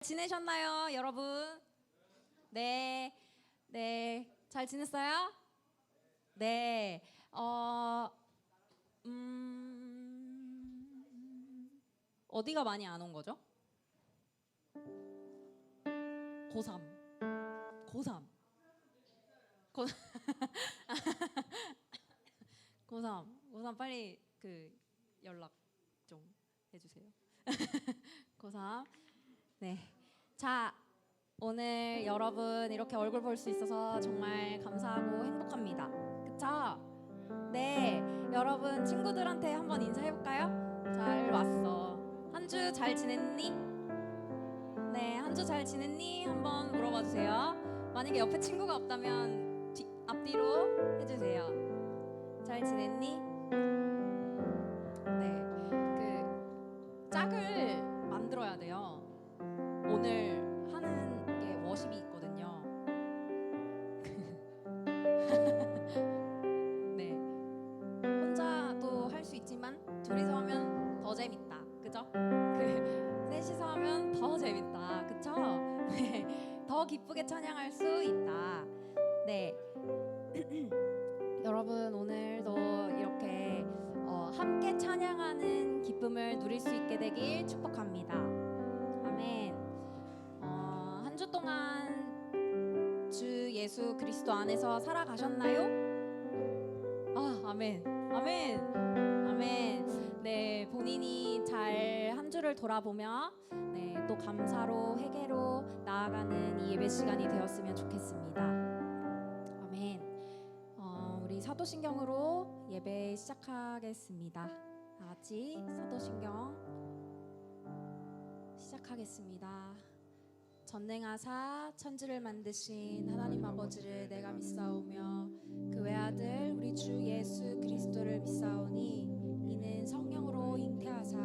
지내셨나요, 여러분? 네, 네, 잘 지냈어요? 네, 어디가 많이 안 온 거죠? 고3, 고3, 고3, 고3 빨리 그 연락 좀 해주세요. 고3, 네, 자. 오늘 여러분 이렇게 얼굴 볼 수 있어서 정말 감사하고 행복합니다. 그쵸? 네, 여러분 친구들한테 한번 인사해볼까요? 잘 왔어. 한 주 잘 지냈니? 네, 한 주 잘 지냈니? 한번 물어봐 주세요. 만약에 옆에 친구가 없다면 앞뒤로 해주세요. 잘 지냈니? 네, 그 짝을 만들어야 돼요. 오늘 하는 게 워십이 있거든요. 네, 혼자도 할 수 있지만 둘이서 하면 더 재밌다, 그죠? 셋이서 하면 더 재밌다, 그쵸? 네, 더 기쁘게 찬양할 수 있다. 네, 여러분 오늘도 이렇게 함께 찬양하는 기쁨을 누릴 수 있게 되길 축복합니다. 아멘. 한 주 동안 주 예수 그리스도 안에서 살아가셨나요? 아멘, 아멘, 아멘. 네, 본인이 잘 한 주를 돌아보며 네, 또 감사로 회개로 나아가는 이 예배 시간이 되었으면 좋겠습니다. 아멘. 우리 사도신경으로 예배 시작하겠습니다. 다 같이 사도신경 시작하겠습니다. 전능하사 천지를 만드신 하나님 아버지를 내가 믿사오며 그 외아들 우리 주 예수 그리스도를 믿사오니 이는 성령으로 잉태하사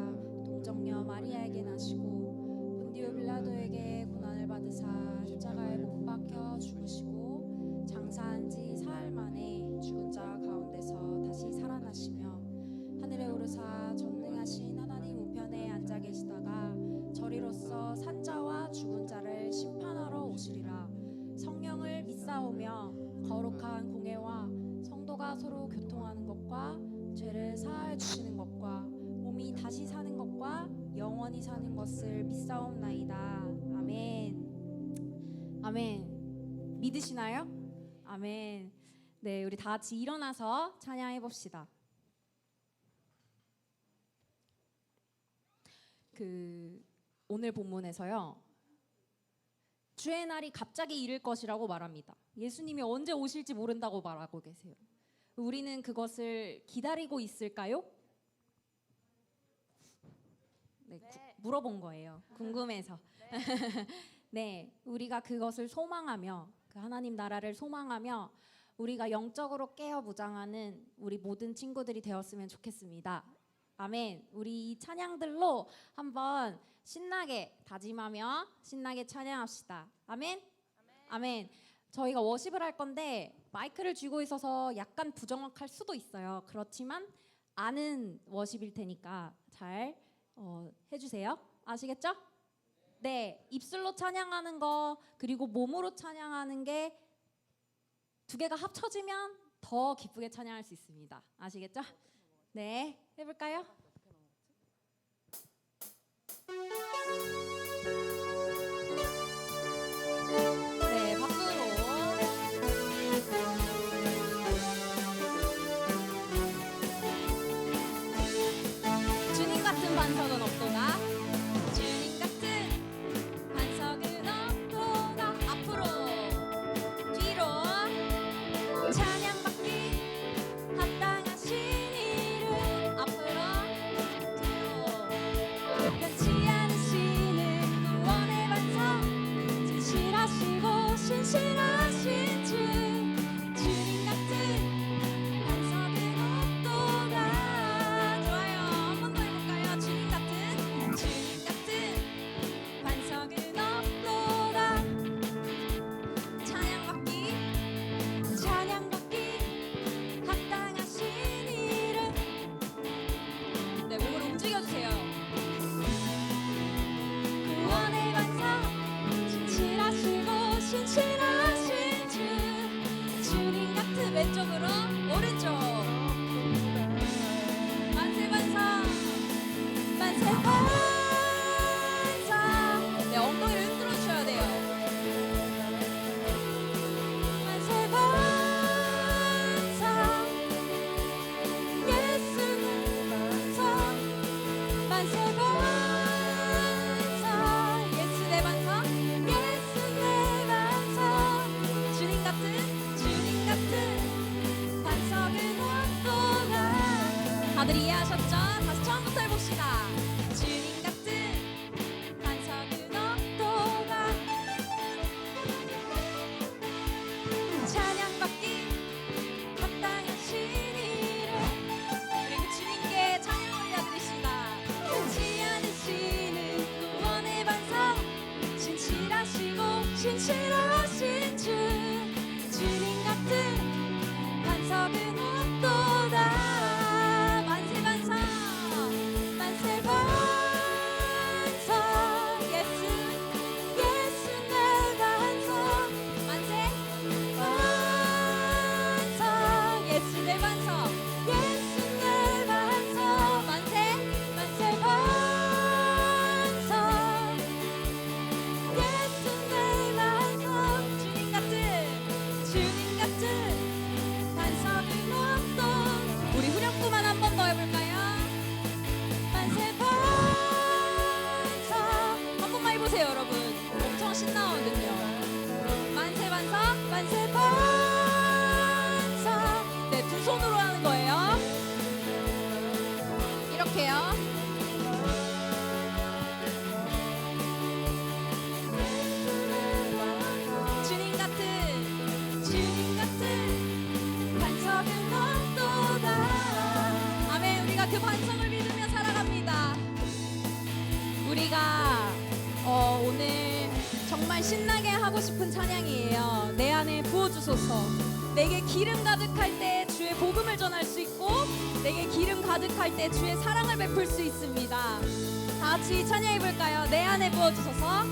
동정녀 마리아에게 나시고 본디오 빌라도에게 고난을 받으사 십자가에 못 박혀 죽으시고 장사한 지 사흘 만에 죽은 자 가운데서 다시 살아나시며 하늘에 오르사 전능하신 하나님 우편에 앉아 계시다가 저리로서 산자와 죽은 자를 심판하러 오시리라. 성령을 믿사오며 거룩한 공회와 성도가 서로 교통하는 것과 죄를 사하여 주시는 것과 몸이 다시 사는 것과 영원히 사는 것을 믿사옵나이다. 아멘. 아멘. 믿으시나요? 아멘. 네, 우리 다 같이 일어나서 찬양해 봅시다. 오늘 본문에서요, 주의 날이 갑자기 이를 것이라고 말합니다. 예수님이 언제 오실지 모른다고 말하고 계세요. 우리는 그것을 기다리고 있을까요? 네, 물어본 거예요. 궁금해서. 네, 우리가 그것을 소망하며 그 하나님 나라를 소망하며 우리가 영적으로 깨어 무장하는 우리 모든 친구들이 되었으면 좋겠습니다. 아멘. 우리 이 찬양들로 한번 신나게 다짐하며 신나게 찬양합시다. 아멘. 아멘. 저희가 워십을 할 건데 마이크를 쥐고 있어서 약간 부정확할 수도 있어요. 그렇지만 아는 워십일 테니까 잘 해주세요. 아시겠죠? 네. 입술로 찬양하는 거 그리고 몸으로 찬양하는 게 두 개가 합쳐지면 더 기쁘게 찬양할 수 있습니다. 아시겠죠? 네, 해볼까요? 네, 박수로. 주님 같은 반석은 없도다. 주님 같은 반석은 없도다. 앞으로, 뒤로. 찬양받기 합당하신 이름. 앞으로, 뒤로. 변치 않으시는 신실하신 주 주님 같은 반석은 없도다. 만세 반석 만세 반석 예수 예수 내 반석 만세 반석 예수 내 반석 예수 내 반석 만세 만세 반석 예수 내 반석 주님 같은 반석은 없던 우리 후렴구만 한 번 더 해볼까요? 만세 반석 한 번만 해보세요 여러분. 엄청 신나거든요. 만세 반석 만세 반석 네, 두 손으로 하는 거예요. 이렇게요. 주님 같은 반석은 없도다. 아멘. 우리가 그 반석을 믿으며 살아갑니다. 우리가 오늘 정말 신나게 하고 싶은 찬양이에요. 내 안에 부어주소서. 내게 기름 가득할 때 주의 복음을 전할 수 있고 내게 기름 가득할 때 주의 사랑을 베풀 수 있습니다. 다 같이 찬양해볼까요? 내 안에 부어주소서.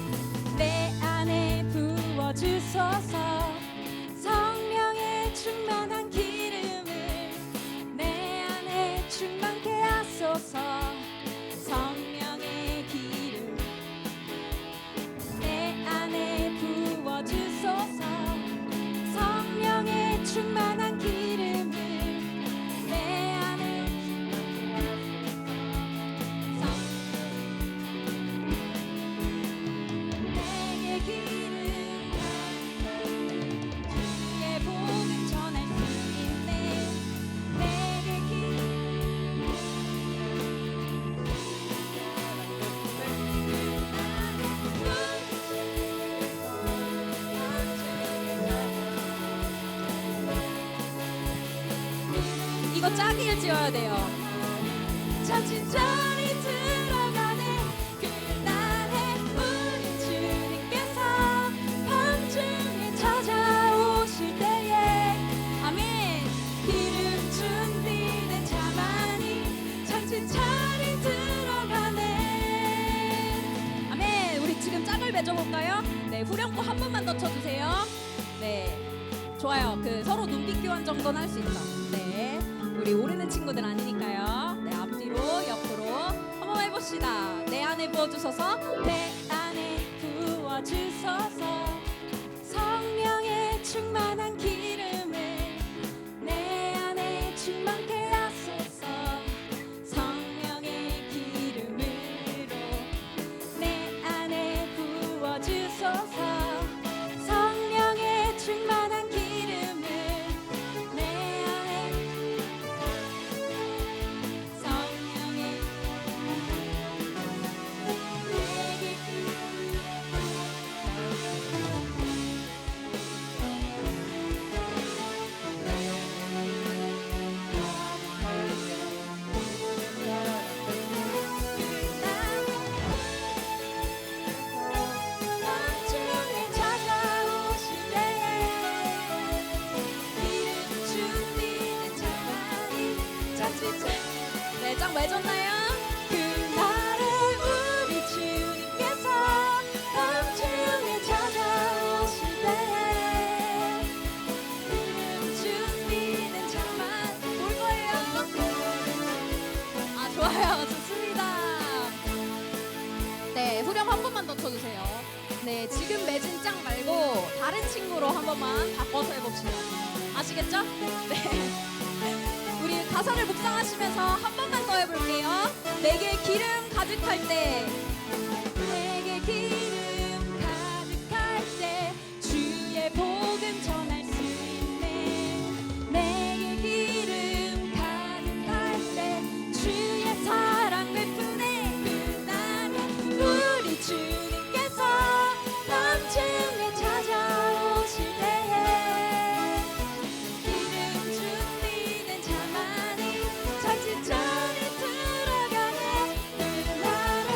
내 안에 부어주소서. 성령의 충만한 기름을 내 안에 충만케 하소서. 성령의 기름 내 안에 부어주소서. 성령의 충만한 기름을 내 안에 내게 기름 주의 복음 전할 수 있네. 내게 이거 짝이를 지어야 돼요. 자진자리 들어가네. 그날에 우리 주님께서 밤중에 찾아오실 때에 아멘. 기름 준비된 자만이 자진자리 들어가네. 아멘. 우리 지금 짝을 맺어볼까요? 네, 후렴구 한 번만 더 쳐주세요. 네, 좋아요. 그 서로 눈빛 교환 정도는 할 수 있다. 네, 우리 모르는 친구들 아니니까요. 네, 앞뒤로 옆으로 한번 해봅시다. 내 안에 부어주소서. 내 안에 부어주소서. 성령의 충만한 기름을 내 안에 충만케 하소서. 성령의 기름으로 내 안에 부어주소서. 성령의 충만한 기름을 내 안에 성령의 내게 밤중에 찾아오실 때에 기름 준비된 자만이 자칫 네, 짝 맺었나요? 그날에 우리 주님께서 밤중에 찾아오실 때에 기름 준비된 자만 올 거예요. 아, 좋아요. 좋습니다. 네, 후렴 한 번만 더 쳐주세요. 네, 지금 맺은 짝 말고 다른 친구로 한 번만 바꿔서 해봅시다. 아시겠죠? 네. 우리 가사를 묵상하시면서 한 번만 더 해볼게요. 내게 기름 가득할 때 내게 기름 가득할 때 주의 복음 전할 수 있네. 내게 기름 가득할 때 주의 사랑 베푸네. 그날에 우리 주님께서 밤중에 찾아오실 때에 기름 준비된 자만이 자칫 전에 들어가네. 그날에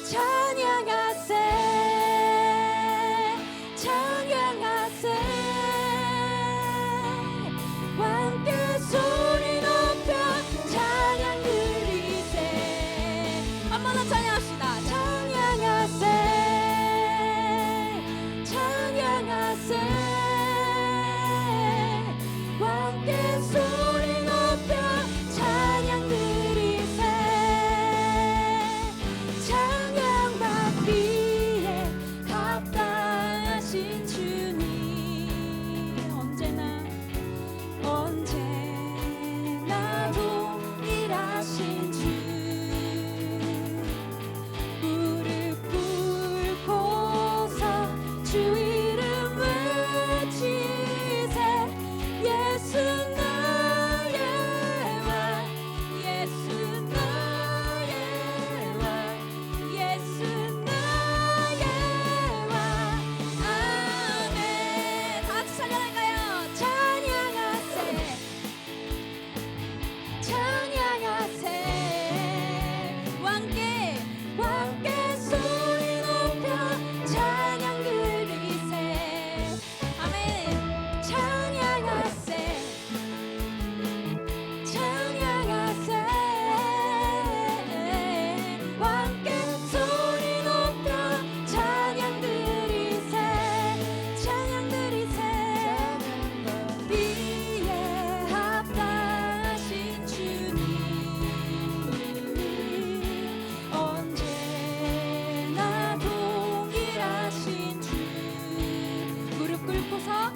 찬양하세 찬양하세 함께 소리 높여 찬양 드리세 한 번 더 찬양합시다. 찬양하세 찬양하세 함께 소리 높여 찬양 드리세 찬양받기에 합당하신 주님 언제나 동일하신 주 무릎 꿇고서 주 이름 외치세 예수 나의 왕 예수 나의 왕 예수 나의 왕 아멘. 다 같이 찬양할까요? 찬양하세 찬양하세 왕께 소리 높여 찬양 드리세 아멘. 찬양하세 찬양하세 왕께 소리 높여 찬양 드리세 찬양 드리세 비에 합당하신 주님 언제나 동일하신 주 무릎 꿇고서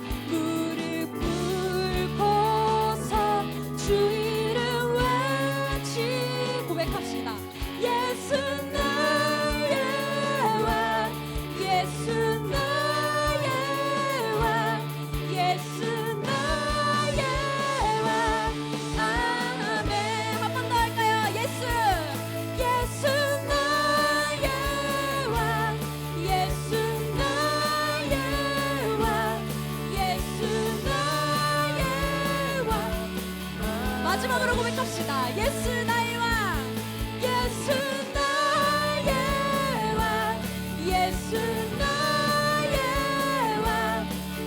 주 이름 외치 고백합시다. 예수 나의 왕 예수 나의 왕 예수 나의 왕 아멘. 한 번 더 할까요? 예수 나의 왕 예수 나의 왕 예수 나의 왕 마지막으로 고백합시다. 예수 나의 왕 예수 나의 왕 예수 나의 왕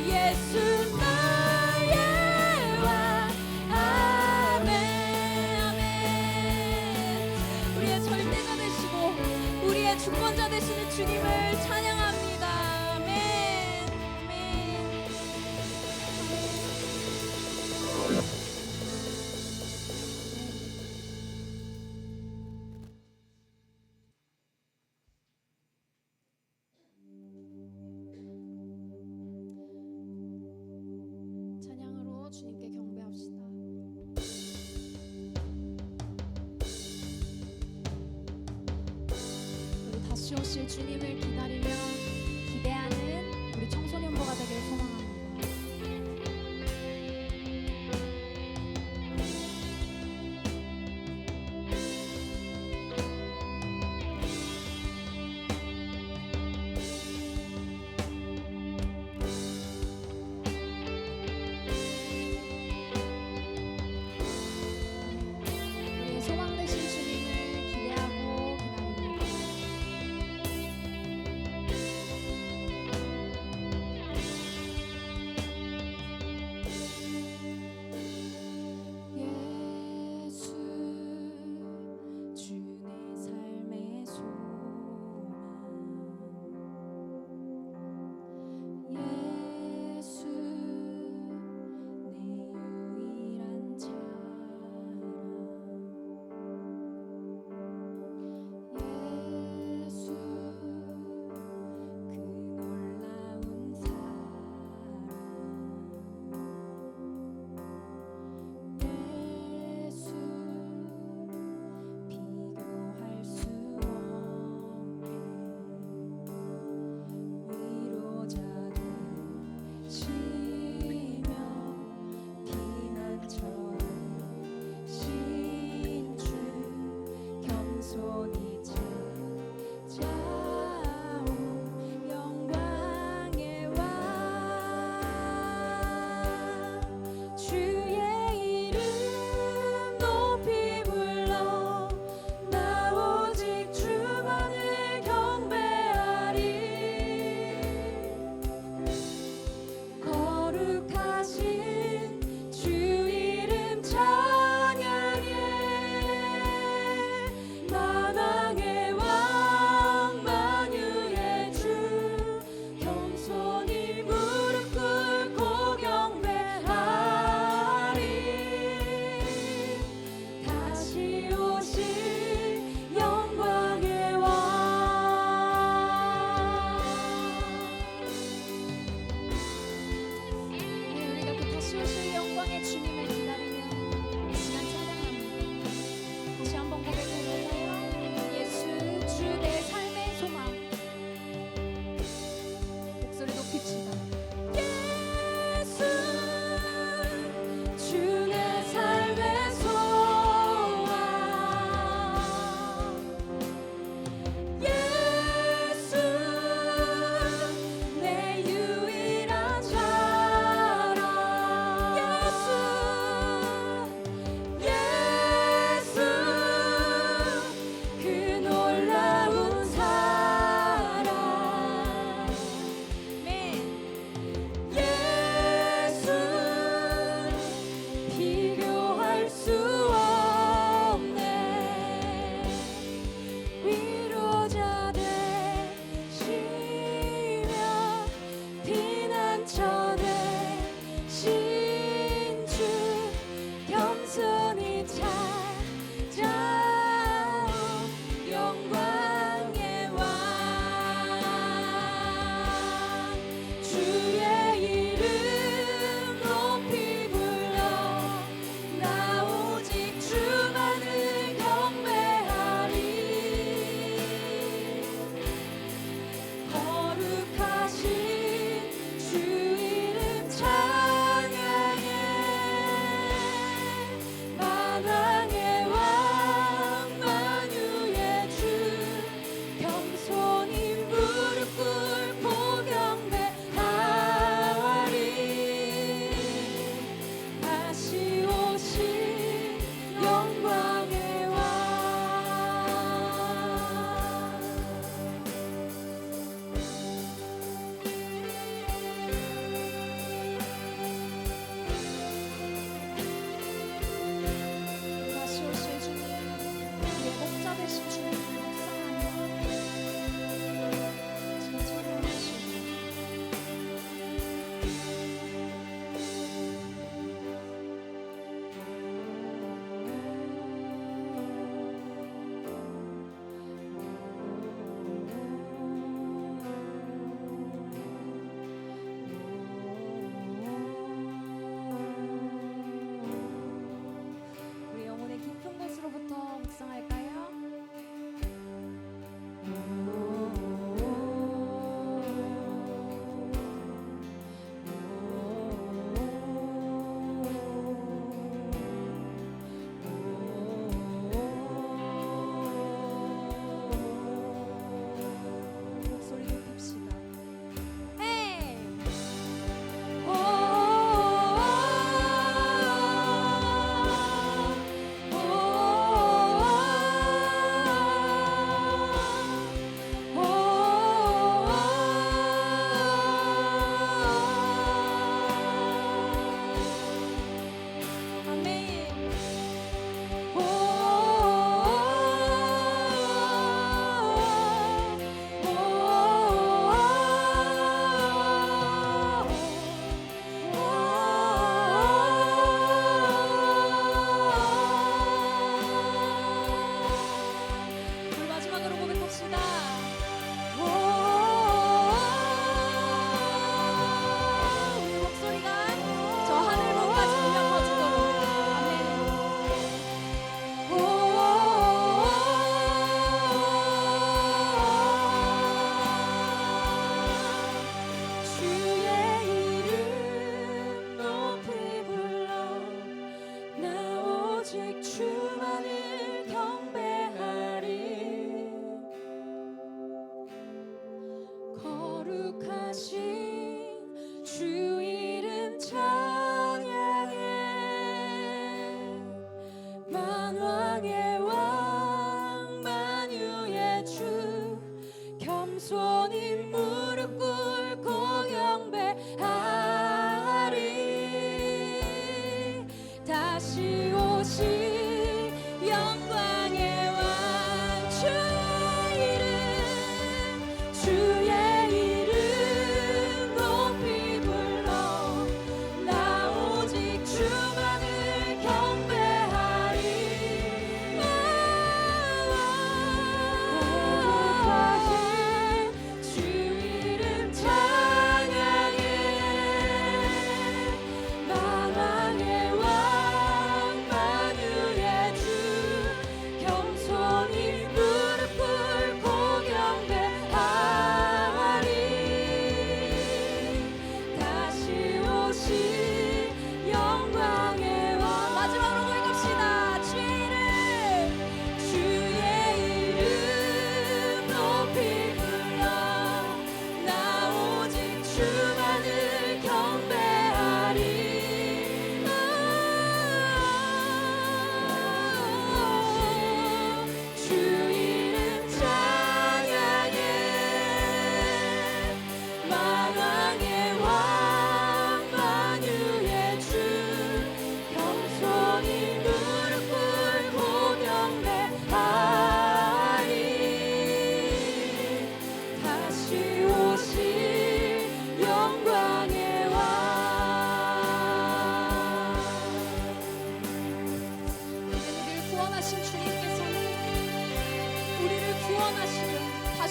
예수 나의 왕 아멘 아멘. 우리의 절대자 되시고 우리의 주권자 되시는 주님을 찬양합니다. 아멘 아멘. 찬양으로 주님께 경배합시다. 우리 다시 오실 주님을 기다리며 기대하는 우리 청소년부가 되길 소망합니다. 우리의 소망 되신 주님을 기대하고 기다립니다.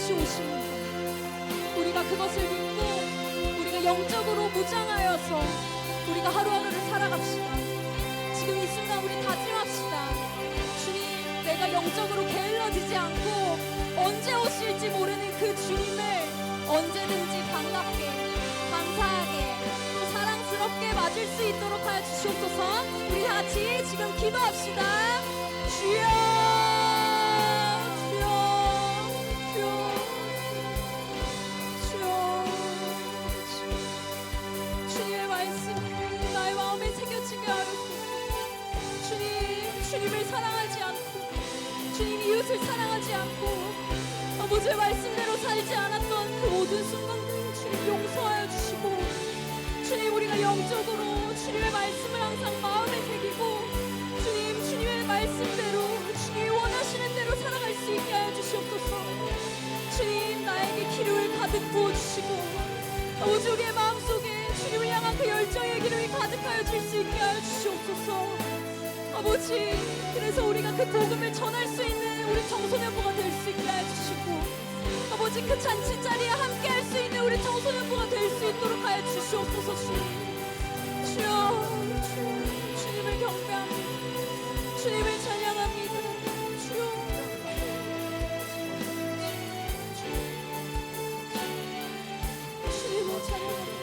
다시 오시는 우리가 그것을 믿고 우리가 영적으로 무장하여서 우리가 하루하루를 살아갑시다. 지금 이 순간 우리 다짐합시다. 주님, 내가 영적으로 게을러지지 않고 언제 오실지 모르는 그 주님을 언제든지 반갑게, 감사하게, 또 사랑스럽게 맞을 수 있도록 하여 주시옵소서. 우리 다 같이 지금 기도합시다. 주여, 주여, 주여, 주여. 주님의 말씀이 나의 마음에 새겨지게 하옵소서. 주님을 사랑하지 않고 주님 이웃을 사랑하지 않고 아버지의 말씀대로 살지 않았던 그 모든 순간들 주님 용서하여 주시고, 주님 우리가 영적으로 주님의 말씀을 항상 마음에 새기고 주님의 말씀대로 주님이 원하시는 대로 살아갈 수 있게 하여 주시옵소서. 주님, 나에게 기름을 가득 부어주시고 아버지 우리의 마음속에 주님을 향한 그 열정의 기름이 가득하여 질 수 있게 하여 주시옵소서. 아버지, 그래서 우리가 그 복음을 전할 수 있는 우리 청소년부가 될 수 있게 하여 주시고, 아버지 그 잔치 자리에 함께 할 수 있는 우리 청소년부가 될 수 있도록 하여 주시옵소서. 주여, 주님을 경배합니다. 주님을 찬양합니다. 주여, 주님을 찬양합니다.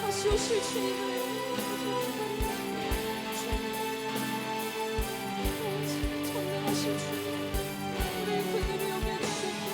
다시 오실 주님을 전능하신 주님, 우리의 그들을 여겨주시옵소서.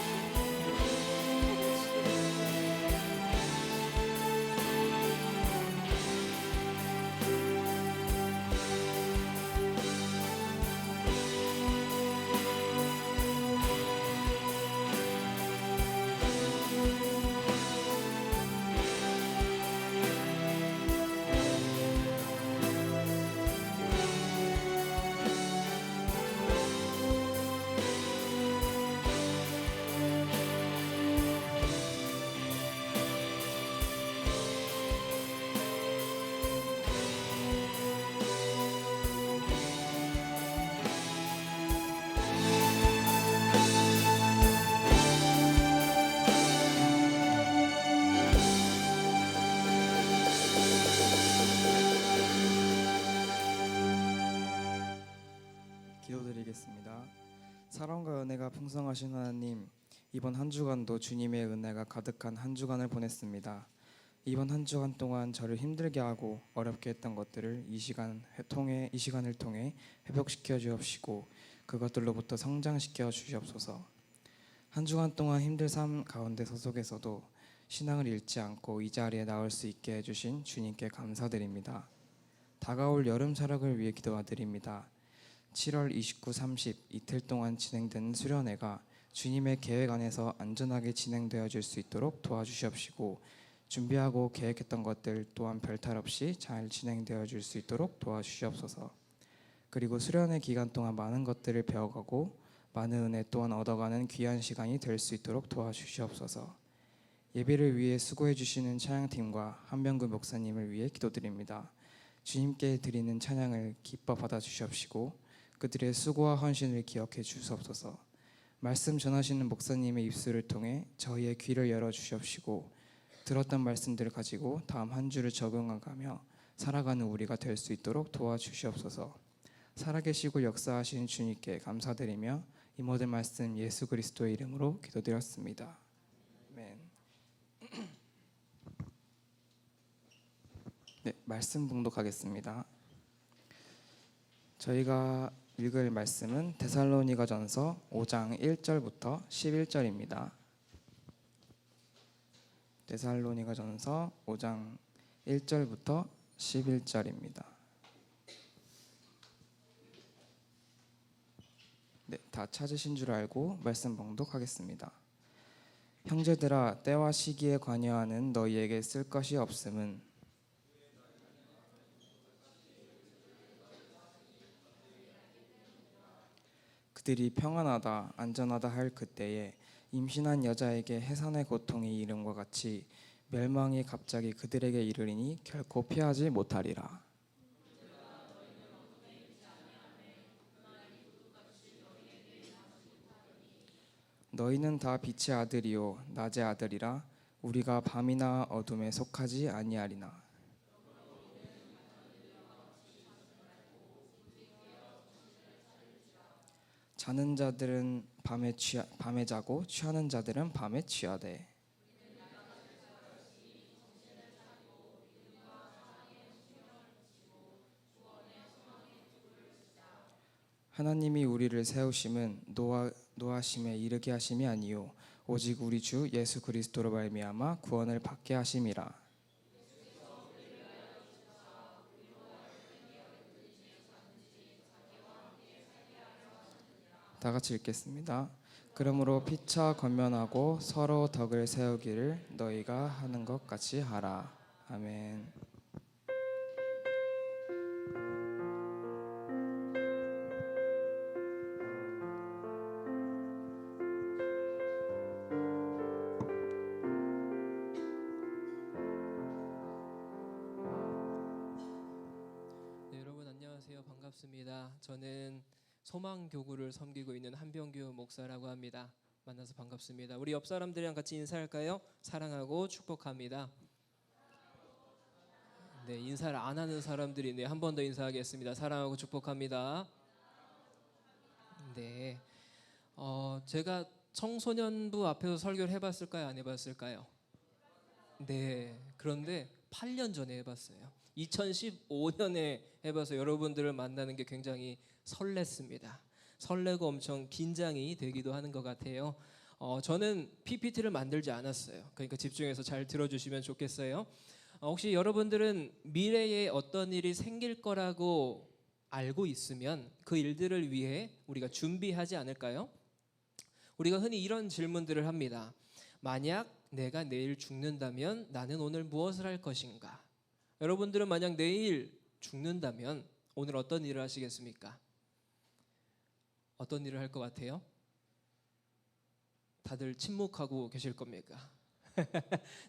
기도드리겠습니다. 사랑과 은혜가 풍성하신 하나님, 이번 한 주간도 주님의 은혜가 가득한 한 주간을 보냈습니다. 이번 한 주간 동안 저를 힘들게 하고 어렵게 했던 것들을 이 시간을 통해 회복시켜 주옵시고 그것들로부터 성장시켜 주시옵소서. 한 주간 동안 힘든 삶 가운데 속에서도 신앙을 잃지 않고 이 자리에 나올 수 있게 해주신 주님께 감사드립니다. 다가올 여름 사역을 위해 기도드립니다. 7월 29, 30 이틀 동안 진행되는 수련회가 주님의 계획 안에서 안전하게 진행되어질 수 있도록 도와주시옵시고, 준비하고 계획했던 것들 또한 별탈 없이 잘 진행되어질 수 있도록 도와주시옵소서. 그리고 수련회 기간 동안 많은 것들을 배워가고 많은 은혜 또한 얻어가는 귀한 시간이 될 수 있도록 도와주시옵소서. 예배를 위해 수고해 주시는 찬양팀과 한병구 목사님을 위해 기도드립니다. 주님께 드리는 찬양을 기뻐 받아주시옵시고 그들의 수고와 헌신을 기억해 주시옵소서. 말씀 전하시는 목사님의 입술을 통해 저희의 귀를 열어주시옵시고 들었던 말씀들을 가지고 다음 한 주를 적응하며 살아가는 우리가 될 수 있도록 도와주시옵소서. 살아계시고 역사하신 주님께 감사드리며 이 모든 말씀 예수 그리스도의 이름으로 기도드렸습니다. 아멘. 네, 말씀 봉독하겠습니다. 저희가 읽을 말씀은 데살로니가전서 5장 1절부터 11절입니다. 데살로니가전서 5장 1절부터 11절입니다. 네, 다 찾으신 줄 알고 말씀 봉독하겠습니다. 형제들아, 때와 시기에 관여하는 너희에게 쓸 것이 없음은 그들이 평안하다 안전하다 할 그때에 임신한 여자에게 해산의 고통이 이름과 같이 멸망이 갑자기 그들에게 이르리니 결코 피하지 못하리라. 너희는 다 빛의 아들이요 낮의 아들이라 우리가 밤이나 어둠에 속하지 아니하리나. 자는 자들은 밤에 자고 취하는 자들은 밤에 취하되. 하나님이 우리를 세우심은 노하심에 이르게 하심이 아니요 오직 우리 주 예수 그리스도로 말미암아 구원을 받게 하심이라. 다 같이 읽겠습니다. 그러므로 피차 권면하고 서로 덕을 세우기를 너희가 하는 것 같이 하라. 아멘. 네, 여러분 안녕하세요. 반갑습니다. 저는 소망교구를 섬기고 있는 한병규 목사라고 합니다. 만나서 반갑습니다. 우리 옆 사람들이랑 같이 인사할까요? 사랑하고 축복합니다. 네, 인사를 안 하는 사람들이 있네요. 한 번 더 인사하겠습니다. 사랑하고 축복합니다. 네, 제가 청소년부 앞에서 설교를 해봤을까요? 안 해봤을까요? 네, 그런데 8년 전에 해봤어요. 2015년에 해봐서 여러분들을 만나는 게 굉장히 설렜습니다. 설레고 엄청 긴장이 되기도 하는 것 같아요. 저는 PPT를 만들지 않았어요. 그러니까 집중해서 잘 들어주시면 좋겠어요. 혹시 여러분들은 미래에 어떤 일이 생길 거라고 알고 있으면 그 일들을 위해 우리가 준비하지 않을까요? 우리가 흔히 이런 질문들을 합니다. 만약 내가 내일 죽는다면 나는 오늘 무엇을 할 것인가? 여러분들은 만약 내일 죽는다면 오늘 어떤 일을 하시겠습니까? 어떤 일을 할 것 같아요? 다들 침묵하고 계실 겁니까?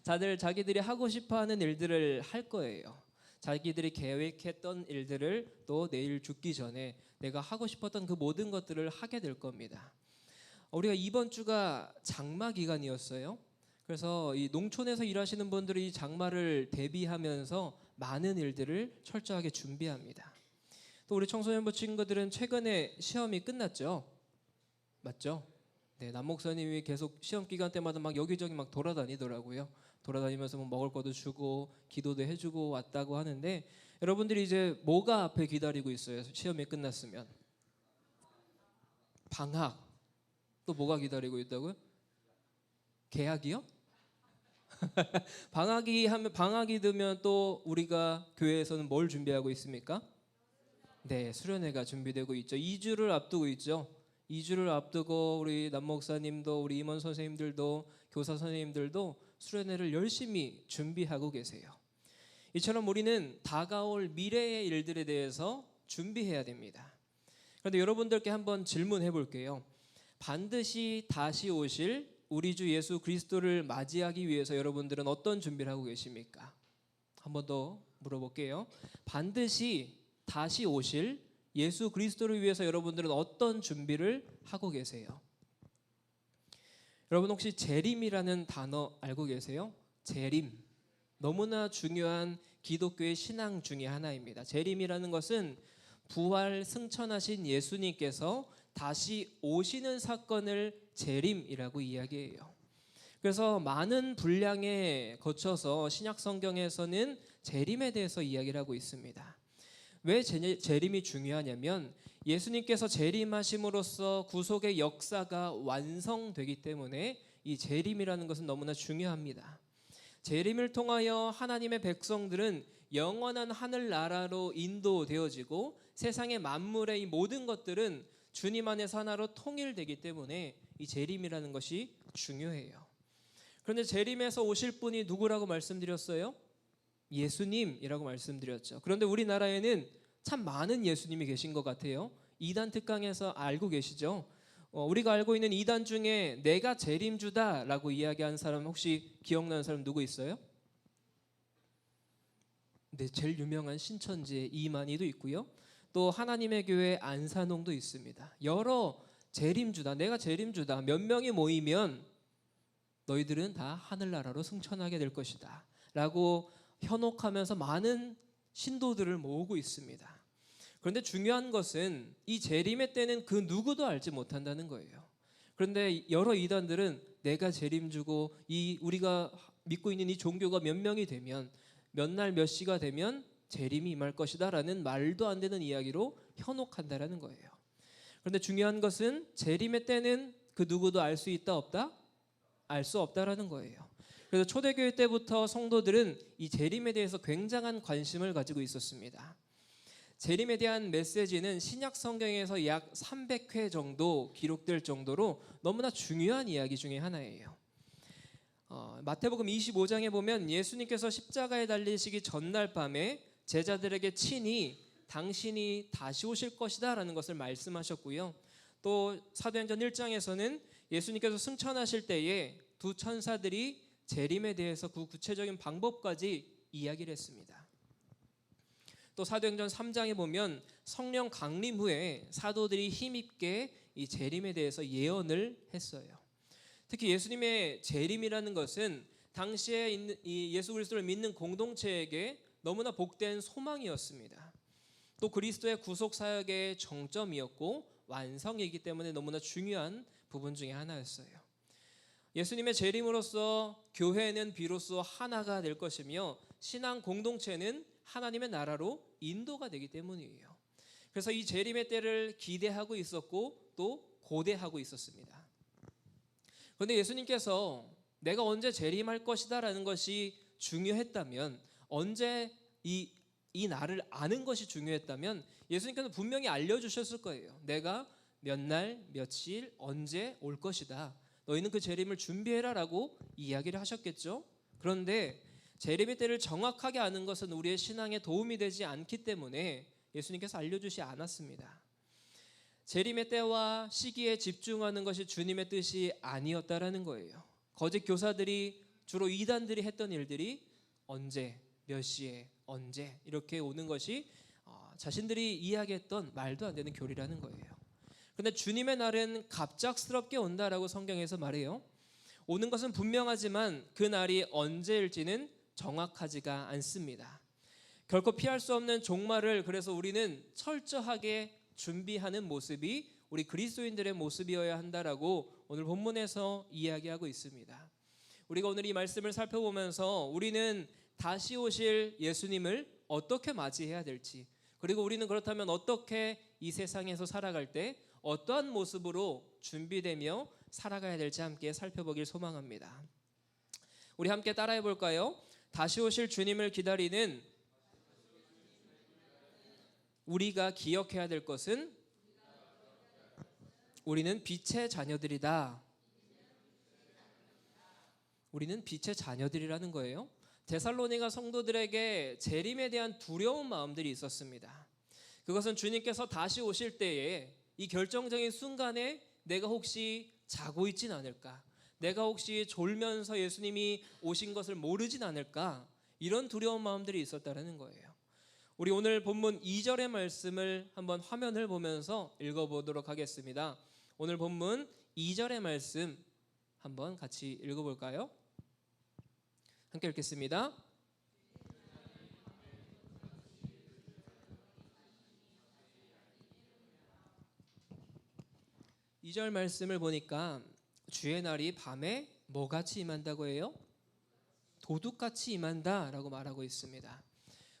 다들 자기들이 하고 싶어하는 일들을 할 거예요. 자기들이 계획했던 일들을 또 내일 죽기 전에 내가 하고 싶었던 그 모든 것들을 하게 될 겁니다. 우리가 이번 주가 장마 기간이었어요. 그래서 이 농촌에서 일하시는 분들이 이 장마를 대비하면서 많은 일들을 철저하게 준비합니다. 또 우리 청소년부 친구들은 최근에 시험이 끝났죠. 맞죠? 네, 남 목사님이 계속 시험 기간 때마다 막 여기저기 막 돌아다니더라고요. 돌아다니면서 뭐 먹을 것도 주고 기도도 해주고 왔다고 하는데 여러분들이 이제 뭐가 앞에 기다리고 있어요? 시험이 끝났으면 방학. 또 뭐가 기다리고 있다고요? 개학이요? 방학이 되면 또 우리가 교회에서는 뭘 준비하고 있습니까? 네, 수련회가 준비되고 있죠. 2주를 앞두고 있죠. 2주를 앞두고 우리 남 목사님도 우리 임원 선생님들도 교사 선생님들도 수련회를 열심히 준비하고 계세요. 이처럼 우리는 다가올 미래의 일들에 대해서 준비해야 됩니다. 그런데 여러분들께 한번 질문해 볼게요. 반드시 다시 오실 우리 주 예수 그리스도를 맞이하기 위해서 여러분들은 어떤 준비를 하고 계십니까? 한 번 더 물어볼게요. 반드시 다시 오실 예수 그리스도를 위해서 여러분들은 어떤 준비를 하고 계세요? 여러분 혹시 재림이라는 단어 알고 계세요? 재림. 너무나 중요한 기독교의 신앙 중에 하나입니다. 재림이라는 것은 부활 승천하신 예수님께서 다시 오시는 사건을 재림이라고 이야기해요. 그래서 많은 분량에 거쳐서 신약 성경에서는 재림에 대해서 이야기를 하고 있습니다. 왜 재림이 중요하냐면 예수님께서 재림하심으로써 구속의 역사가 완성되기 때문에 이 재림이라는 것은 너무나 중요합니다. 재림을 통하여 하나님의 백성들은 영원한 하늘나라로 인도되어지고 세상의 만물의 이 모든 것들은 주님 안에서 하나로 통일되기 때문에 이 재림이라는 것이 중요해요. 그런데 재림에서 오실 분이 누구라고 말씀드렸어요? 예수님이라고 말씀드렸죠. 그런데 우리나라에는 참 많은 예수님이 계신 것 같아요. 이단 특강에서 알고 계시죠? 우리가 알고 있는 이단 중에 내가 재림주다라고 이야기한 사람 혹시 기억나는 사람 누구 있어요? 네, 제일 유명한 신천지의 이만희도 있고요. 또 하나님의 교회 안산홍도 있습니다. 여러 재림주다, 내가 재림주다, 몇 명이 모이면 너희들은 다 하늘나라로 승천하게 될 것이다 라고 현혹하면서 많은 신도들을 모으고 있습니다. 그런데 중요한 것은 이 재림의 때는 그 누구도 알지 못한다는 거예요. 그런데 여러 이단들은 내가 재림주고 우리가 믿고 있는 이 종교가 몇 명이 되면 몇 날 몇 시가 되면 재림이 임할 것이다 라는 말도 안 되는 이야기로 현혹한다라는 거예요. 그런데 중요한 것은 재림의 때는 그 누구도 알 수 있다 없다? 알 수 없다라는 거예요. 그래서 초대교회 때부터 성도들은 이 재림에 대해서 굉장한 관심을 가지고 있었습니다. 재림에 대한 메시지는 신약 성경에서 약 300회 정도 기록될 정도로 너무나 중요한 이야기 중에 하나예요. 마태복음 25장에 보면 예수님께서 십자가에 달리시기 전날 밤에 제자들에게 친히 당신이 다시 오실 것이다 라는 것을 말씀하셨고요. 또 사도행전 1장에서는 예수님께서 승천하실 때에 두 천사들이 재림에 대해서 그 구체적인 방법까지 이야기를 했습니다. 또 사도행전 3장에 보면 성령 강림 후에 사도들이 힘있게 이 재림에 대해서 예언을 했어요. 특히 예수님의 재림이라는 것은 당시에 있는 이 예수 그리스도를 믿는 공동체에게 너무나 복된 소망이었습니다. 또 그리스도의 구속 사역의 정점이었고 완성이기 때문에 너무나 중요한 부분 중에 하나였어요. 예수님의 재림으로써 교회는 비로소 하나가 될 것이며 신앙 공동체는 하나님의 나라로 인도가 되기 때문이에요. 그래서 이 재림의 때를 기대하고 있었고 또 고대하고 있었습니다. 그런데 예수님께서 내가 언제 재림할 것이다 라는 것이 중요했다면, 언제 이 날을 아는 것이 중요했다면 예수님께서 분명히 알려주셨을 거예요. 내가 몇 날 며칠 언제 올 것이다, 너희는 그 재림을 준비해라 라고 이야기를 하셨겠죠. 그런데 재림의 때를 정확하게 아는 것은 우리의 신앙에 도움이 되지 않기 때문에 예수님께서 알려주지 않았습니다. 재림의 때와 시기에 집중하는 것이 주님의 뜻이 아니었다라는 거예요. 거짓 교사들이, 주로 이단들이 했던 일들이 언제, 몇 시에, 언제 이렇게 오는 것이 자신들이 이야기했던 말도 안 되는 교리라는 거예요. 그런데 주님의 날은 갑작스럽게 온다라고 성경에서 말해요. 오는 것은 분명하지만 그 날이 언제일지는 정확하지가 않습니다. 결코 피할 수 없는 종말을 그래서 우리는 철저하게 준비하는 모습이 우리 그리스도인들의 모습이어야 한다라고 오늘 본문에서 이야기하고 있습니다. 우리가 오늘 이 말씀을 살펴보면서 우리는 다시 오실 예수님을 어떻게 맞이해야 될지, 그리고 우리는 그렇다면 어떻게 이 세상에서 살아갈 때 어떠한 모습으로 준비되며 살아가야 될지 함께 살펴보길 소망합니다. 우리 함께 따라해 볼까요? 다시 오실 주님을 기다리는 우리가 기억해야 될 것은 우리는 빛의 자녀들이다. 우리는 빛의 자녀들이라는 거예요. 데살로니가 성도들에게 재림에 대한 두려운 마음들이 있었습니다. 그것은 주님께서 다시 오실 때에 이 결정적인 순간에 내가 혹시 자고 있진 않을까, 내가 혹시 졸면서 예수님이 오신 것을 모르진 않을까, 이런 두려운 마음들이 있었다는 거예요. 우리 오늘 본문 2절의 말씀을 한번 화면을 보면서 읽어보도록 하겠습니다. 오늘 본문 2절의 말씀 한번 같이 읽어볼까요? 함께 읽겠습니다. 이 절 말씀을 보니까 주의 날이 밤에 뭐같이 임한다고 해요? 도둑같이 임한다라고 말하고 있습니다.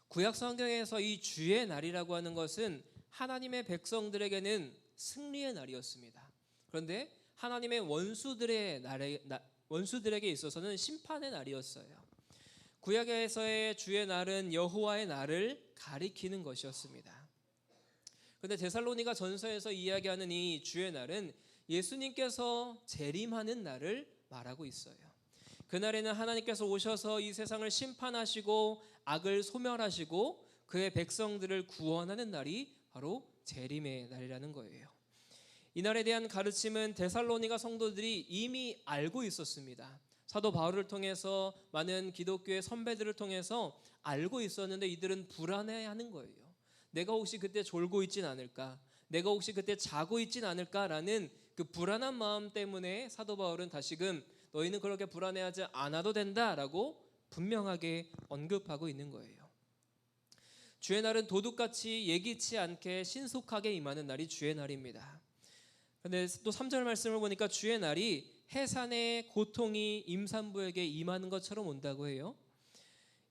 구약 성경에서 이 주의 날이라고 하는 것은 하나님의 백성들에게는 승리의 날이었습니다. 그런데 하나님의 원수들에게 있어서는 심판의 날이었어요. 구약에서의 주의 날은 여호와의 날을 가리키는 것이었습니다. 그런데 데살로니가 전서에서 이야기하는 이 주의 날은 예수님께서 재림하는 날을 말하고 있어요. 그날에는 하나님께서 오셔서 이 세상을 심판하시고 악을 소멸하시고 그의 백성들을 구원하는 날이 바로 재림의 날이라는 거예요. 이 날에 대한 가르침은 데살로니가 성도들이 이미 알고 있었습니다. 사도 바울을 통해서, 많은 기독교의 선배들을 통해서 알고 있었는데 이들은 불안해하는 거예요. 내가 혹시 그때 졸고 있진 않을까, 내가 혹시 그때 자고 있진 않을까라는 그 불안한 마음 때문에 사도 바울은 다시금 너희는 그렇게 불안해하지 않아도 된다라고 분명하게 언급하고 있는 거예요. 주의 날은 도둑같이 예기치 않게 신속하게 임하는 날이 주의 날입니다. 근데 또 3절 말씀을 보니까 주의 날이 해산의 고통이 임산부에게 임하는 것처럼 온다고 해요.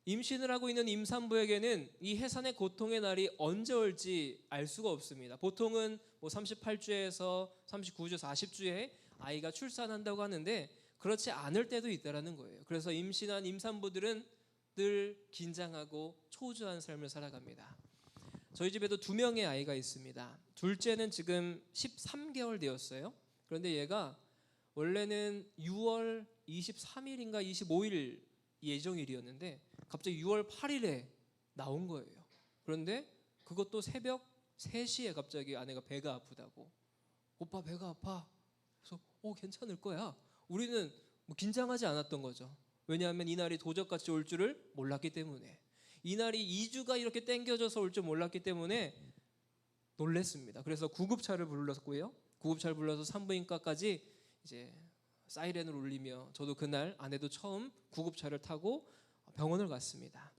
임신을 하고 있는 임산부에게는 이 해산의 고통의 날이 언제 올지 알 수가 없습니다. 보통은 뭐 38주에서 39주, 40주에 아이가 출산한다고 하는데 그렇지 않을 때도 있다라는 거예요. 그래서 임신한 임산부들은 늘 긴장하고 초조한 삶을 살아갑니다. 저희 집에도 2명의 아이가 있습니다. 둘째는 지금 13개월 되었어요. 그런데 얘가 원래는 6월 23일인가 25일 예정일이었는데 갑자기 6월 8일에 나온 거예요. 그런데 그것도 새벽 3시에 갑자기 아내가 배가 아프다고. 오빠 배가 아파. 그래서 괜찮을 거야. 우리는 뭐 긴장하지 않았던 거죠. 왜냐하면 이 날이 도적같이 올 줄을 몰랐기 때문에. 이 날이 2주가 이렇게 땡겨져서 올 줄 몰랐기 때문에 놀랬습니다. 그래서 구급차를 불렀고요. 구급차를 불러서 산부인과까지 이제 사이렌을 울리며 저도 그날 아내도 처음 구급차를 타고 병원을 갔습니다.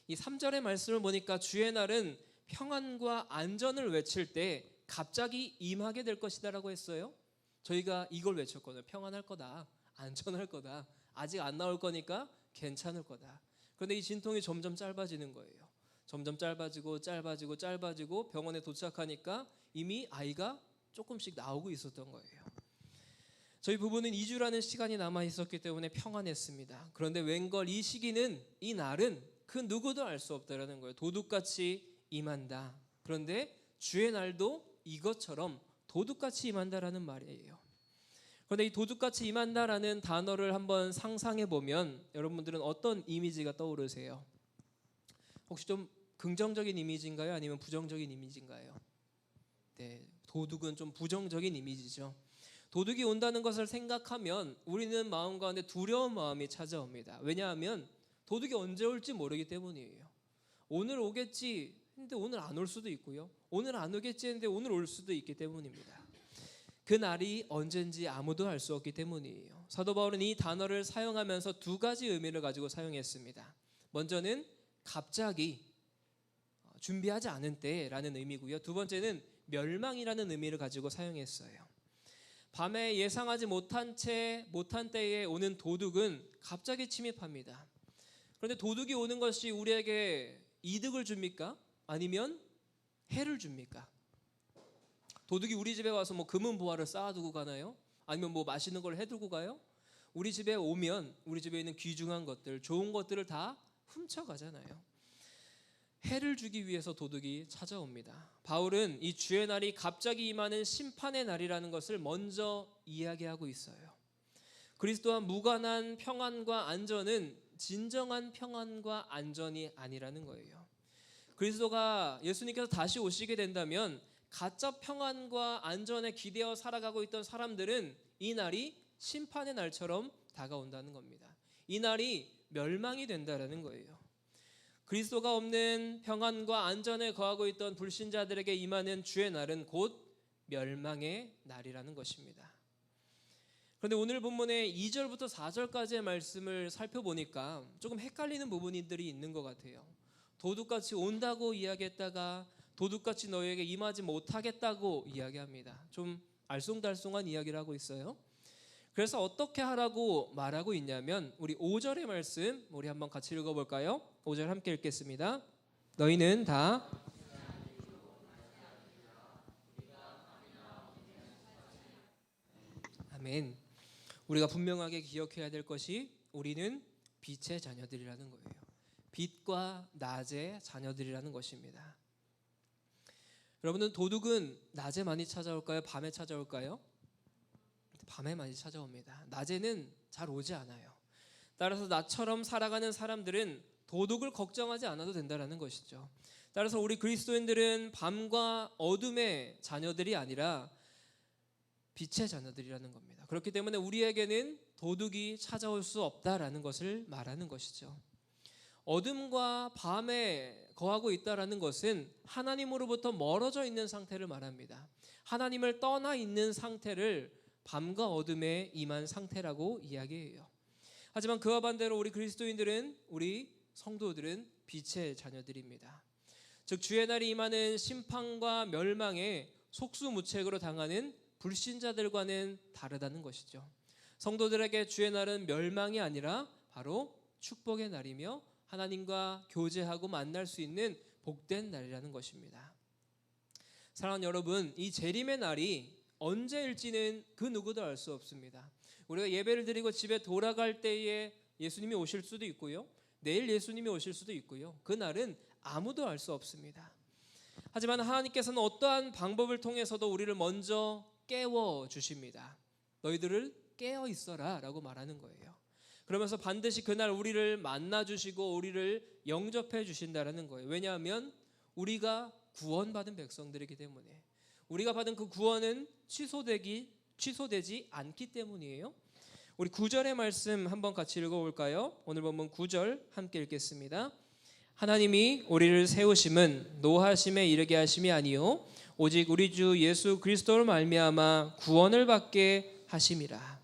이 3절의 말씀을 보니까 주의 날은 평안과 안전을 외칠 때 갑자기 임하게 될 것이다라고 했어요. 저희가 이걸 외쳤거든요. 평안할 거다. 안전할 거다. 아직 안 나올 거니까 괜찮을 거다. 그런데 이 진통이 점점 짧아지는 거예요. 점점 짧아지고 병원에 도착하니까 이미 아이가 조금씩 나오고 있었던 거예요. 저희 부부는 2주라는 시간이 남아 있었기 때문에 평안했습니다. 그런데 웬걸 이 시기는, 이 날은 그 누구도 알 수 없다라는 거예요. 도둑같이 임한다. 그런데 주의 날도 이것처럼 도둑같이 임한다라는 말이에요. 그런데 이 도둑같이 임한다라는 단어를 한번 상상해 보면 여러분들은 어떤 이미지가 떠오르세요? 혹시 좀 긍정적인 이미지인가요? 아니면 부정적인 이미지인가요? 네, 도둑은 좀 부정적인 이미지죠. 도둑이 온다는 것을 생각하면 우리는 마음 가운데 두려운 마음이 찾아옵니다. 왜냐하면 도둑이 언제 올지 모르기 때문이에요. 오늘 오겠지 했는데 오늘 안 올 수도 있고요. 오늘 안 오겠지 했는데 오늘 올 수도 있기 때문입니다. 그 날이 언젠지 아무도 알 수 없기 때문이에요. 사도 바울은 이 단어를 사용하면서 2가지 의미를 가지고 사용했습니다. 먼저는 갑자기 준비하지 않은 때라는 의미고요. 두 번째는 멸망이라는 의미를 가지고 사용했어요. 밤에 예상하지 못한 때에 오는 도둑은 갑자기 침입합니다. 그런데 도둑이 오는 것이 우리에게 이득을 줍니까? 아니면 해를 줍니까? 도둑이 우리 집에 와서 뭐 금은 보화를 쌓아두고 가나요? 아니면 뭐 맛있는 걸 해두고 가요? 우리 집에 오면 우리 집에 있는 귀중한 것들, 좋은 것들을 다 훔쳐가잖아요. 해를 주기 위해서 도둑이 찾아옵니다. 바울은 이 주의 날이 갑자기 임하는 심판의 날이라는 것을 먼저 이야기하고 있어요. 그리스도와 무관한 평안과 안전은 진정한 평안과 안전이 아니라는 거예요. 그리스도가 예수님께서 다시 오시게 된다면 가짜 평안과 안전에 기대어 살아가고 있던 사람들은 이 날이 심판의 날처럼 다가온다는 겁니다. 이 날이 멸망이 된다라는 거예요. 그리스도가 없는 평안과 안전에 거하고 있던 불신자들에게 임하는 주의 날은 곧 멸망의 날이라는 것입니다. 그런데 오늘 본문의 2절부터 4절까지의 말씀을 살펴보니까 조금 헷갈리는 부분들이 있는 것 같아요. 도둑같이 온다고 이야기했다가 도둑같이 너희에게 임하지 못하겠다고 이야기합니다. 좀 알쏭달쏭한 이야기를 하고 있어요. 그래서 어떻게 하라고 말하고 있냐면 우리 5절의 말씀 우리 한번 같이 읽어볼까요? 5절 함께 읽겠습니다. 너희는 다 아멘. 우리가 분명하게 기억해야 될 것이 우리는 빛의 자녀들이라는 거예요. 빛과 낮의 자녀들이라는 것입니다. 여러분은 도둑은 낮에 많이 찾아올까요? 밤에 찾아올까요? 밤에 많이 찾아옵니다. 낮에는 잘 오지 않아요. 따라서 나처럼 살아가는 사람들은 도둑을 걱정하지 않아도 된다는 것이죠. 따라서 우리 그리스도인들은 밤과 어둠의 자녀들이 아니라 빛의 자녀들이라는 겁니다. 그렇기 때문에 우리에게는 도둑이 찾아올 수 없다라는 것을 말하는 것이죠. 어둠과 밤에 거하고 있다라는 것은 하나님으로부터 멀어져 있는 상태를 말합니다. 하나님을 떠나 있는 상태를 밤과 어둠에 임한 상태라고 이야기해요. 하지만 그와 반대로 우리 그리스도인들은, 우리 성도들은 빛의 자녀들입니다. 즉 주의 날이 임하는 심판과 멸망에 속수무책으로 당하는 불신자들과는 다르다는 것이죠. 성도들에게 주의 날은 멸망이 아니라 바로 축복의 날이며 하나님과 교제하고 만날 수 있는 복된 날이라는 것입니다. 사랑하는 여러분, 이 재림의 날이 언제일지는 그 누구도 알 수 없습니다. 우리가 예배를 드리고 집에 돌아갈 때에 예수님이 오실 수도 있고요, 내일 예수님이 오실 수도 있고요, 그 날은 아무도 알 수 없습니다. 하지만 하나님께서는 어떠한 방법을 통해서도 우리를 먼저 깨워 주십니다. 너희들을 깨어 있어라 라고 말하는 거예요. 그러면서 반드시 그날 우리를 만나 주시고 우리를 영접해 주신다라는 거예요. 왜냐하면 우리가 구원받은 백성들이기 때문에, 우리가 받은 그 구원은 취소되지 않기 때문이에요. 우리 9절의 말씀 한번 같이 읽어볼까요? 오늘 본문 9절 함께 읽겠습니다. 하나님이 우리를 세우심은 노하심에 이르게 하심이 아니요 오직 우리 주 예수 그리스도를 말미암아 구원을 받게 하심이라.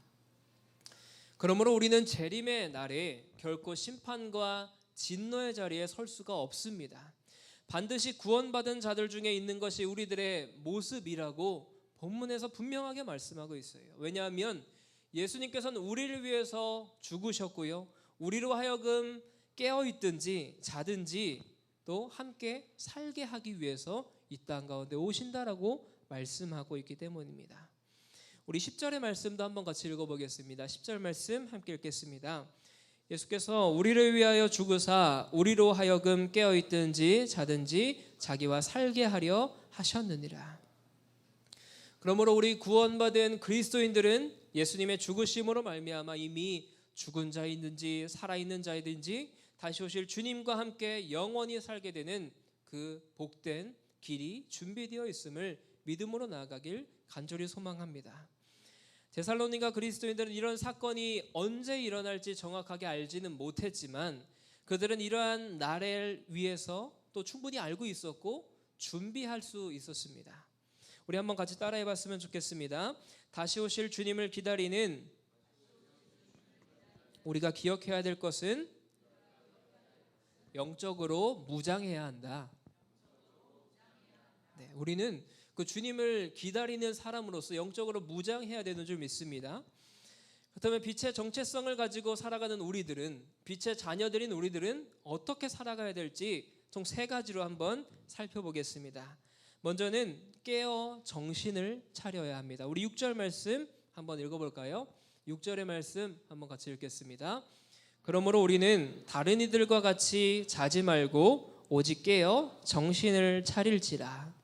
그러므로 우리는 재림의 날에 결코 심판과 진노의 자리에 설 수가 없습니다. 반드시 구원받은 자들 중에 있는 것이 우리들의 모습이라고 본문에서 분명하게 말씀하고 있어요. 왜냐하면 예수님께서는 우리를 위해서 죽으셨고요, 우리로 하여금 깨어있든지 자든지 또 함께 살게 하기 위해서 이 땅 가운데 오신다라고 말씀하고 있기 때문입니다. 우리 10절의 말씀도 한번 같이 읽어보겠습니다. 10절 말씀 함께 읽겠습니다. 예수께서 우리를 위하여 죽으사 우리로 하여금 깨어있든지 자든지 자기와 살게 하려 하셨느니라. 그러므로 우리 구원받은 그리스도인들은 예수님의 죽으심으로 말미암아 이미 죽은 자이든지 살아있는 자이든지 다시 오실 주님과 함께 영원히 살게 되는 그 복된 길이 준비되어 있음을 믿음으로 나아가길 간절히 소망합니다. 데살로니가 그리스도인들은 이런 사건이 언제 일어날지 정확하게 알지는 못했지만 그들은 이러한 날을 위해서 또 충분히 알고 있었고 준비할 수 있었습니다. 우리 한번 같이 따라해 봤으면 좋겠습니다. 다시 오실 주님을 기다리는 우리가 기억해야 될 것은 영적으로 무장해야 한다. 네, 우리는 그 주님을 기다리는 사람으로서 영적으로 무장해야 되는 줄 믿습니다. 그렇다면 빛의 정체성을 가지고 살아가는 우리들은, 빛의 자녀들인 우리들은 어떻게 살아가야 될지 총 3가지로 한번 살펴보겠습니다. 먼저는 깨어 정신을 차려야 합니다. 우리 6절 말씀 한번 읽어볼까요? 6절의 말씀 한번 같이 읽겠습니다. 그러므로 우리는 다른 이들과 같이 자지 말고 오직 깨어 정신을 차릴지라.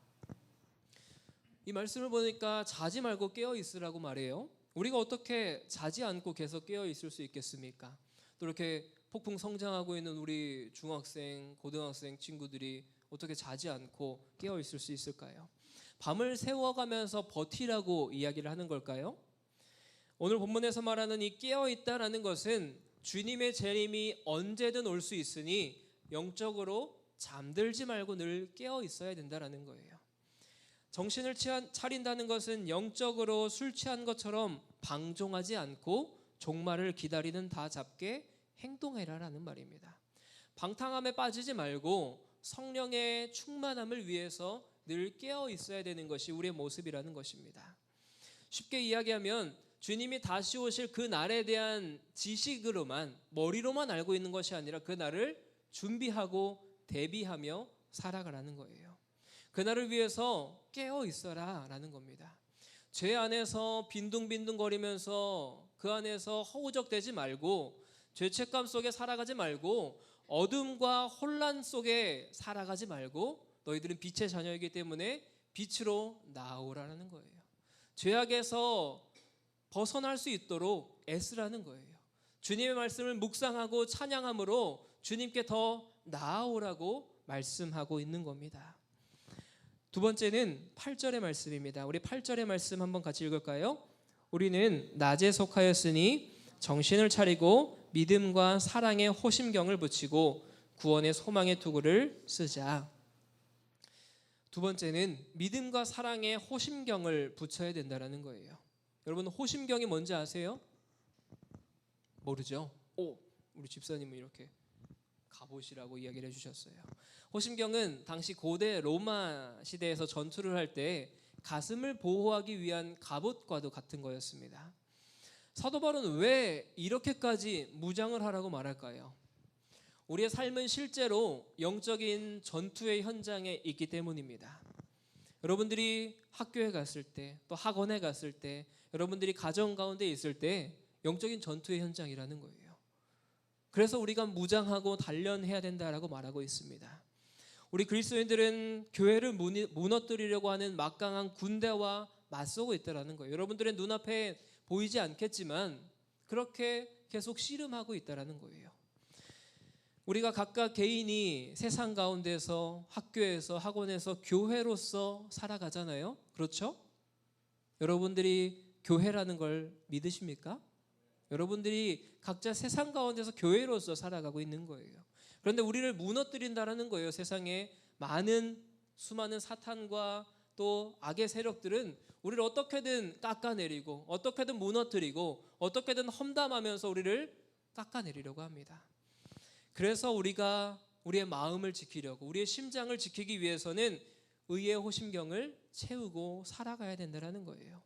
이 말씀을 보니까 자지 말고 깨어 있으라고 말해요. 우리가 어떻게 자지 않고 계속 깨어 있을 수 있겠습니까? 또 이렇게 폭풍 성장하고 있는 우리 중학생, 고등학생 친구들이 어떻게 자지 않고 깨어 있을 수 있을까요? 밤을 새워가면서 버티라고 이야기를 하는 걸까요? 오늘 본문에서 말하는 이 깨어 있다라는 것은 주님의 재림이 언제든 올 수 있으니 영적으로 잠들지 말고 늘 깨어 있어야 된다라는 거예요. 정신을 차린다는 것은 영적으로 술 취한 것처럼 방종하지 않고 종말을 기다리는 다 잡게 행동해라라는 말입니다. 방탕함에 빠지지 말고 성령의 충만함을 위해서 늘 깨어 있어야 되는 것이 우리의 모습이라는 것입니다. 쉽게 이야기하면 주님이 다시 오실 그 날에 대한 지식으로만, 머리로만 알고 있는 것이 아니라 그 날을 준비하고 대비하며 살아가라는 거예요. 그날을 위해서 깨어 있어라 라는 겁니다. 죄 안에서 빈둥빈둥거리면서 그 안에서 허우적대지 말고, 죄책감 속에 살아가지 말고, 어둠과 혼란 속에 살아가지 말고, 너희들은 빛의 자녀이기 때문에 빛으로 나오라는 거예요. 죄악에서 벗어날 수 있도록 애쓰라는 거예요. 주님의 말씀을 묵상하고 찬양함으로 주님께 더 나아오라고 말씀하고 있는 겁니다. 두 번째는 8절의 말씀입니다. 우리 8절의 말씀 한번 같이 읽을까요? 우리는 낮에 속하였으니 정신을 차리고 믿음과 사랑의 호심경을 붙이고 구원의 소망의 투구를 쓰자. 두 번째는 믿음과 사랑의 호심경을 붙여야 된다는 거예요. 여러분, 호심경이 뭔지 아세요? 모르죠? 우리 집사님은 이렇게 갑옷이라고 이야기를 해주셨어요. 호심경은 당시 고대 로마 시대에서 전투를 할 때 가슴을 보호하기 위한 갑옷과도 같은 거였습니다. 사도 바울은 왜 이렇게까지 무장을 하라고 말할까요? 우리의 삶은 실제로 영적인 전투의 현장에 있기 때문입니다. 여러분들이 학교에 갔을 때, 또 학원에 갔을 때, 여러분들이 가정 가운데 있을 때 영적인 전투의 현장이라는 거예요. 그래서 우리가 무장하고 단련해야 된다라고 말하고 있습니다. 우리 그리스도인들은 교회를 무너뜨리려고 하는 막강한 군대와 맞서고 있다는 거예요. 여러분들의 눈앞에 보이지 않겠지만 그렇게 계속 씨름하고 있다는 거예요. 우리가 각각 개인이 세상 가운데서, 학교에서, 학원에서 교회로서 살아가잖아요. 그렇죠? 여러분들이 교회라는 걸 믿으십니까? 여러분들이 각자 세상 가운데서 교회로서 살아가고 있는 거예요. 그런데 우리를 무너뜨린다는 거예요. 세상에 수많은 사탄과 또 악의 세력들은 우리를 어떻게든 깎아내리고, 어떻게든 무너뜨리고, 어떻게든 험담하면서 우리를 깎아내리려고 합니다. 그래서 우리가 우리의 마음을 지키려고, 우리의 심장을 지키기 위해서는 의의 호심경을 채우고 살아가야 된다는 거예요.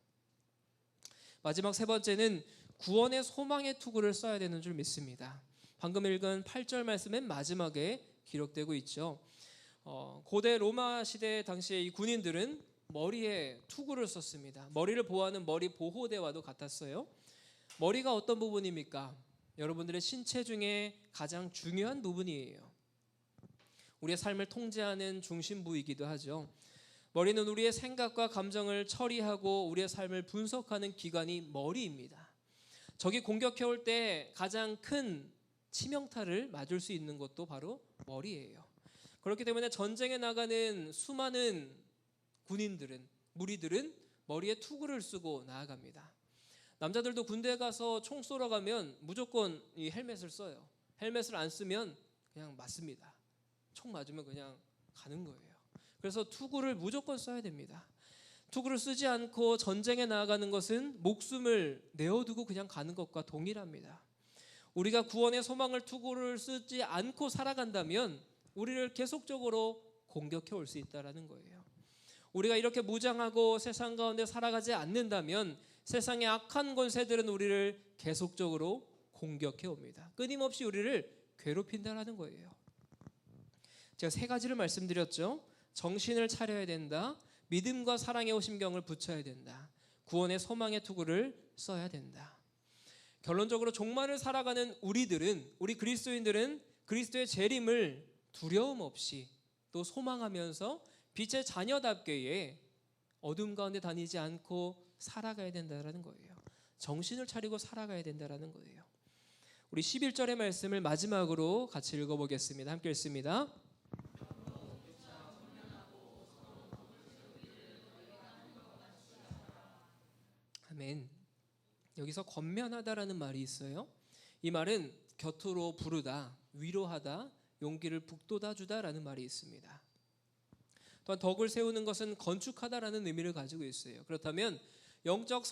마지막 세 번째는 구원의 소망의 투구를 써야 되는 줄 믿습니다. 방금 읽은 8절 말씀 맨 마지막에 기록되고 있죠. 고대 로마 시대 당시에 이 군인들은 머리에 투구를 썼습니다. 머리를 보호하는 머리 보호대와도 같았어요. 머리가 어떤 부분입니까? 여러분들의 신체 중에 가장 중요한 부분이에요. 우리의 삶을 통제하는 중심부이기도 하죠. 머리는 우리의 생각과 감정을 처리하고 우리의 삶을 분석하는 기관이 머리입니다. 적이 공격해 올 때 가장 큰 치명타를 맞을 수 있는 것도 바로 머리예요. 그렇기 때문에 전쟁에 나가는 수많은 군인들은, 무리들은 머리에 투구를 쓰고 나아갑니다. 남자들도 군대에 가서 총 쏘러 가면 무조건 이 헬멧을 써요. 헬멧을 안 쓰면 그냥 맞습니다. 총 맞으면 그냥 가는 거예요. 그래서 투구를 무조건 써야 됩니다. 투구를 쓰지 않고 전쟁에 나아가는 것은 목숨을 내어두고 그냥 가는 것과 동일합니다. 우리가 구원의 소망을 투구를 쓰지 않고 살아간다면 우리를 계속적으로 공격해 올 수 있다는 거예요. 우리가 이렇게 무장하고 세상 가운데 살아가지 않는다면 세상의 악한 권세들은 우리를 계속적으로 공격해 옵니다. 끊임없이 우리를 괴롭힌다는 거예요. 제가 세 가지를 말씀드렸죠. 정신을 차려야 된다. 믿음과 사랑의 호심경을 붙여야 된다. 구원의 소망의 투구를 써야 된다. 결론적으로 종말을 살아가는 우리 그리스도인들은 그리스도의 재림을 두려움 없이 또 소망하면서 빛의 자녀답게 어둠 가운데 다니지 않고 살아가야 된다는 거예요. 정신을 차리고 살아가야 된다는 거예요. 우리 11절의 말씀을 마지막으로 같이 읽어보겠습니다. 함께 읽습니다. 아멘. 여기서 권면하다라는 말이 있어요. 이 말은 곁으로 부르다, 위로하다, 용기를 북돋아 주다라는 말이 있습니다. 또한 덕을 세우는 것은 건축하다라는 의미를 가지고 있어요. 그렇다면 영적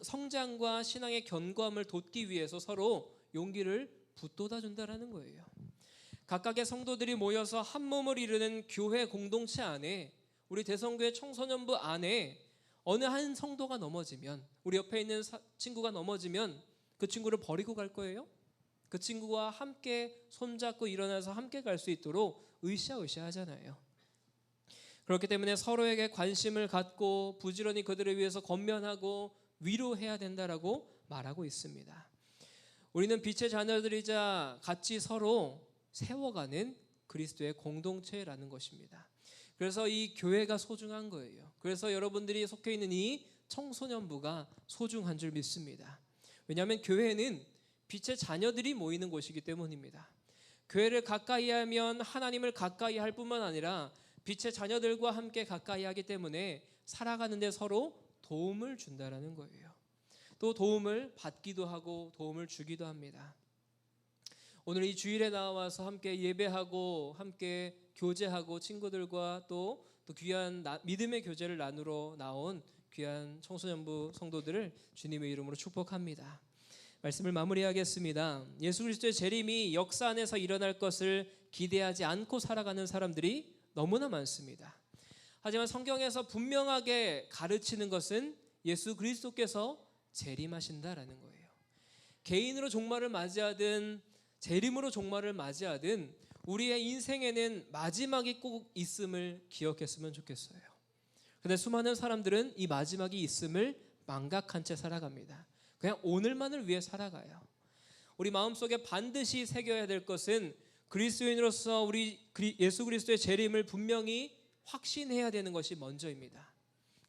성장과 신앙의 견고함을 돋기 위해서 서로 용기를 북돋아 준다라는 거예요. 각각의 성도들이 모여서 한 몸을 이루는 교회 공동체 안에, 우리 대성교회 청소년부 안에 어느 한 성도가 넘어지면, 우리 옆에 있는 친구가 넘어지면 그 친구를 버리고 갈 거예요? 그 친구와 함께 손잡고 일어나서 함께 갈 수 있도록 으쌰으쌰 하잖아요. 그렇기 때문에 서로에게 관심을 갖고 부지런히 그들을 위해서 권면하고 위로해야 된다라고 말하고 있습니다. 우리는 빛의 자녀들이자 같이 서로 세워가는 그리스도의 공동체라는 것입니다. 그래서 이 교회가 소중한 거예요. 그래서 여러분들이 속해 있는 이 청소년부가 소중한 줄 믿습니다. 왜냐하면 교회는 빛의 자녀들이 모이는 곳이기 때문입니다. 교회를 가까이 하면 하나님을 가까이 할 뿐만 아니라 빛의 자녀들과 함께 가까이 하기 때문에 살아가는 데 서로 도움을 준다라는 거예요. 또 도움을 받기도 하고 도움을 주기도 합니다. 오늘 이 주일에 나와서 함께 예배하고 함께 교제하고 친구들과 또 귀한 믿음의 교제를 나누러 나온 귀한 청소년부 성도들을 주님의 이름으로 축복합니다. 말씀을 마무리하겠습니다. 예수 그리스도의 재림이 역사 안에서 일어날 것을 기대하지 않고 살아가는 사람들이 너무나 많습니다. 하지만 성경에서 분명하게 가르치는 것은 예수 그리스도께서 재림하신다라는 거예요. 개인으로 종말을 맞이하든 재림으로 종말을 맞이하든 우리의 인생에는 마지막이 꼭 있음을 기억했으면 좋겠어요. 그런데 수많은 사람들은 이 마지막이 있음을 망각한 채 살아갑니다. 그냥 오늘만을 위해 살아가요. 우리 마음속에 반드시 새겨야 될 것은 그리스도인으로서 우리 예수 그리스도의 재림을 분명히 확신해야 되는 것이 먼저입니다.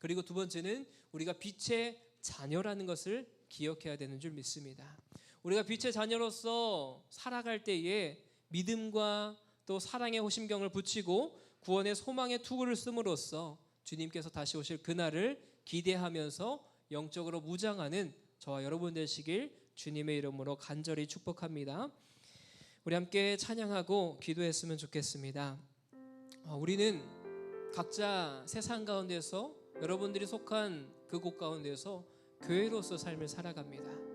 그리고 두 번째는 우리가 빛의 자녀라는 것을 기억해야 되는 줄 믿습니다. 우리가 빛의 자녀로서 살아갈 때에 믿음과 또 사랑의 호심경을 붙이고 구원의 소망의 투구를 씀으로써 주님께서 다시 오실 그날을 기대하면서 영적으로 무장하는 저와 여러분 되시길 주님의 이름으로 간절히 축복합니다. 우리 함께 찬양하고 기도했으면 좋겠습니다. 우리는 각자 세상 가운데서 여러분들이 속한 그곳 가운데서 교회로서 삶을 살아갑니다.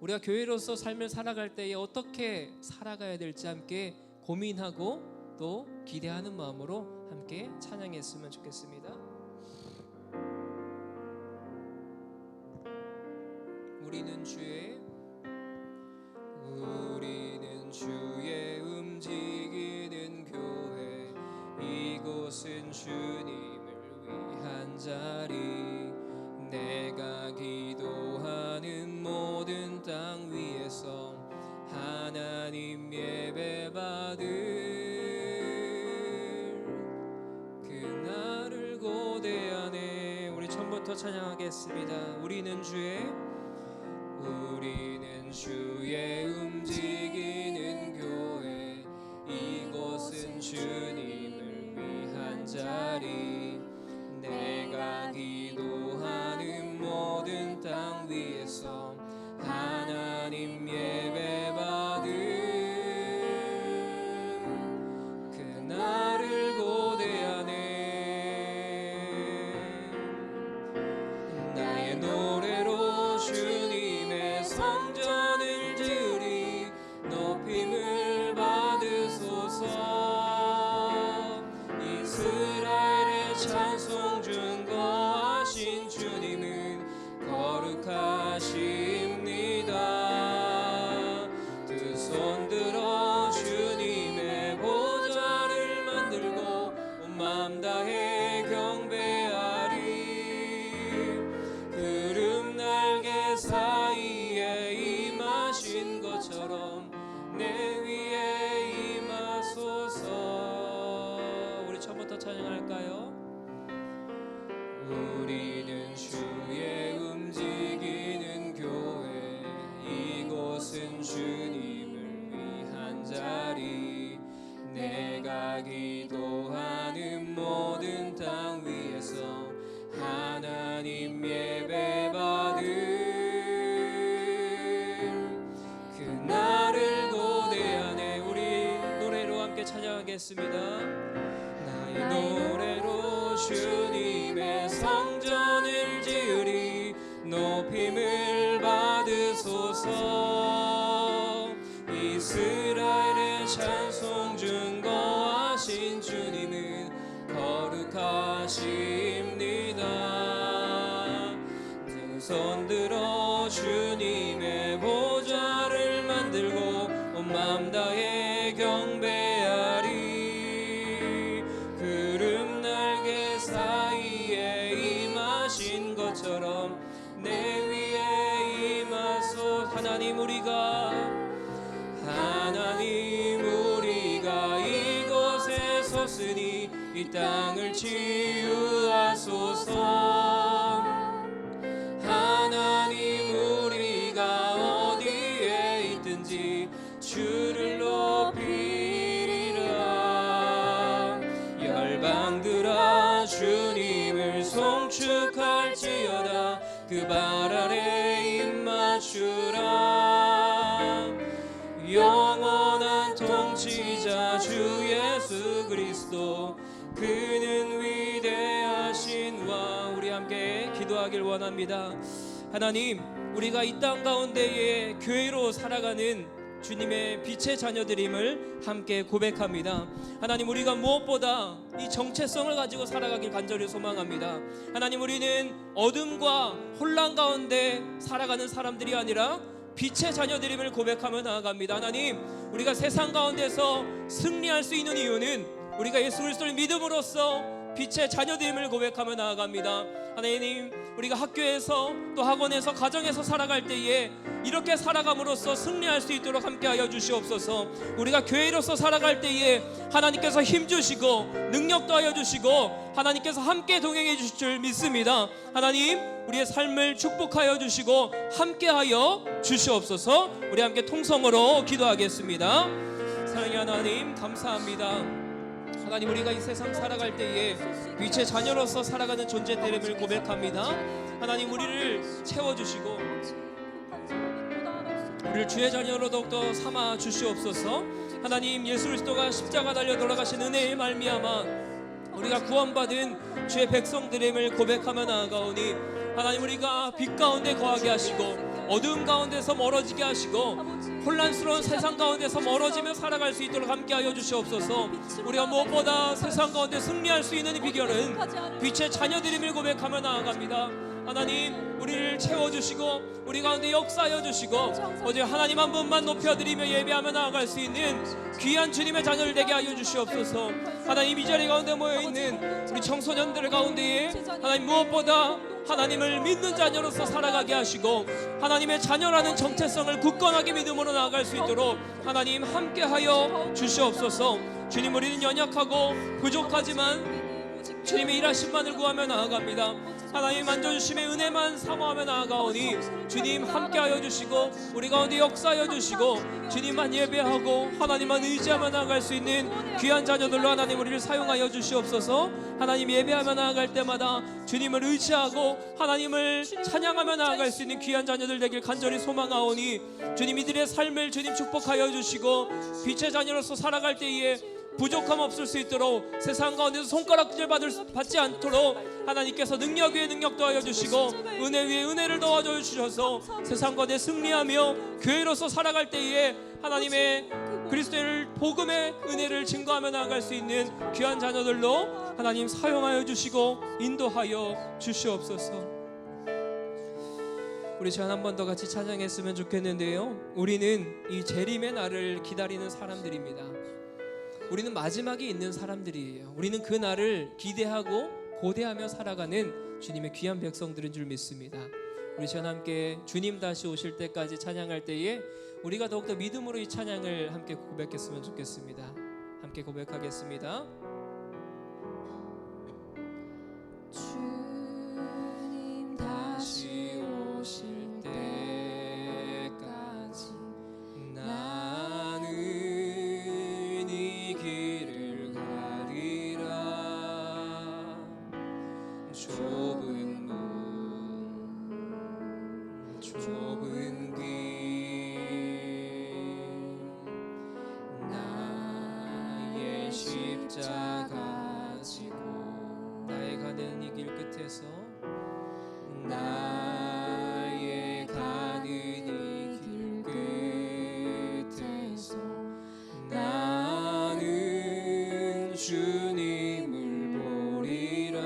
우리가 교회로서 삶을 살아갈 때에 어떻게 살아가야 될지 함께 고민하고 또 기대하는 마음으로 함께 찬양했으면 좋겠습니다. 우리는 주의 움직이는 교회, 이곳은 주님을 위한 자리, 내가 기도하는 모든 땅 위에서 하나님 예배 받을 그날을 고대하네. 우리 처음부터 찬양하겠습니다. 우리는 주의 움직이는 교회, 이곳은 주님을 위한 자리, 내가 기도하는 모든 땅 위에서 하나님 예배 받을 그날을 고대하네. 나의 노래로 주님의 성전을 지으리, 높임을 받으소서. 이스라엘의 찬송 중 거하신 주님은 거룩하십니다. 두 손 들어 주님의 보좌를 만들고 온 마음 다해 경배하리. 구름 날개 사이에 임하신 것처럼 내 위에 임하소서. 우리 처음부터 찬양할까요? 우리는 주의 움직이는 교회, 이곳은 주님을 위한 자리, 내가 기도하는 모든 땅 위에서 하나님 예배 받을 그날을 고대하네. 우리 노래로 함께 찬양하겠습니다. 나의 노래로 주님의 성전을 지으리, 높임을 받으소서. 이스라엘의 찬송 중 거하신 주님은 거룩하십니다. 두 손 들어 주님의 보좌를 만들고 온 마음 다해 경배하리. 구름 날개 사이에 임하신 것처럼 내 위에 임하소. 하나님 우리가 이곳에 섰으니 이 땅을 치유하소서. 하나님 우리가 어디에 있든지 주를 높이리라. 열방들아 주님을 송축할지어다. 그 발 아래 입 맞추라. 영원한 맞아 주 예수 그리스도 그는 위대하신 왕. 우리 함께 기도하길 원합니다. 하나님, 우리가 이 땅 가운데에 교회로 살아가는 주님의 빛의 자녀들임을 함께 고백합니다. 하나님, 우리가 무엇보다 이 정체성을 가지고 살아가길 간절히 소망합니다. 하나님, 우리는 어둠과 혼란 가운데 살아가는 사람들이 아니라 빛의 자녀들임을 고백하며 나아갑니다. 하나님, 우리가 세상 가운데서 승리할 수 있는 이유는 우리가 예수 그리스도를 믿음으로써 빛의 자녀들임을 고백하며 나아갑니다. 하나님, 우리가 학교에서 또 학원에서 가정에서 살아갈 때에 이렇게 살아감으로써 승리할 수 있도록 함께하여 주시옵소서. 우리가 교회로서 살아갈 때에 하나님께서 힘주시고 능력도 하여 주시고 하나님께서 함께 동행해 주실 줄 믿습니다. 하나님, 우리의 삶을 축복하여 주시고 함께하여 주시옵소서. 우리 함께 통성으로 기도하겠습니다. 사랑의 하나님, 감사합니다. 하나님, 우리가 이 세상 살아갈 때에 빛의 자녀로서 살아가는 존재됨을 고백합니다. 하나님, 우리를 채워주시고 우리를 주의 자녀로 더욱더 삼아 주시옵소서. 하나님, 예수 그리스도가 십자가 달려 돌아가신 은혜의 말미암아 우리가 구원받은 주의 백성들임을 고백하며 나아가오니 하나님, 우리가 빛 가운데 거하게 하시고 어두운 가운데서 멀어지게 하시고 혼란스러운 세상 가운데서 멀어지며 살아갈 수 있도록 함께하여 주시옵소서. 우리가 무엇보다 세상 가운데 승리할 수 있는 비결은 빛의 자녀들임을 고백하며 나아갑니다. 하나님, 우리를 채워주시고 우리 가운데 역사하여 주시고 오직 하나님 한 분만 높여드리며 예배하며 나아갈 수 있는 귀한 주님의 자녀를 되게 하여 주시옵소서. 하나님, 이 자리 가운데 모여있는 우리 청소년들 가운데에 하나님 무엇보다 하나님을 믿는 자녀로서 살아가게 하시고 하나님의 자녀라는 정체성을 굳건하게 믿음으로 나아갈 수 있도록 하나님 함께하여 주시옵소서. 주님, 우리는 연약하고 부족하지만 주님의 일하심만을 구하며 나아갑니다. 하나님 만져주심의 은혜만 사모하며 나아가오니 주님 함께하여 주시고 우리 가운데 역사하여 주시고 주님만 예배하고 하나님만 의지하며 나아갈 수 있는 귀한 자녀들로 하나님 우리를 사용하여 주시옵소서. 하나님, 예배하며 나아갈 때마다 주님을 의지하고 하나님을 찬양하며 나아갈 수 있는 귀한 자녀들 되길 간절히 소망하오니 주님, 이들의 삶을 주님 축복하여 주시고 빛의 자녀로서 살아갈 때에 부족함 없을 수 있도록 세상 가운데서 손가락질 받지 않도록 하나님께서 능력 위에 능력 더하여 주시고 은혜 위에 은혜를 더하여 주셔서 세상 가운데 승리하며 교회로서 살아갈 때에 하나님의 그리스도의 복음의 은혜를 증거하며 나아갈 수 있는 귀한 자녀들로 하나님 사용하여 주시고 인도하여 주시옵소서. 우리 시간 한 번 더 같이 찬양했으면 좋겠는데요, 우리는 이 재림의 날을 기다리는 사람들입니다. 우리는 마지막이 있는 사람들이에요. 우리는 그 날을 기대하고 고대하며 살아가는 주님의 귀한 백성들인 줄 믿습니다. 우리 시간 함께 주님 다시 오실 때까지 찬양할 때에 우리가 더욱더 믿음으로 이 찬양을 함께 고백했으면 좋겠습니다. 함께 고백하겠습니다. 주님 다시 오실 때까지 나는 이 길을 가리라. 좁은 문 좁은 길 나의 십자가 지고 나의 가는 이 길 끝에서 나의 가는 이 길 끝에서 나는 주님을 보리라.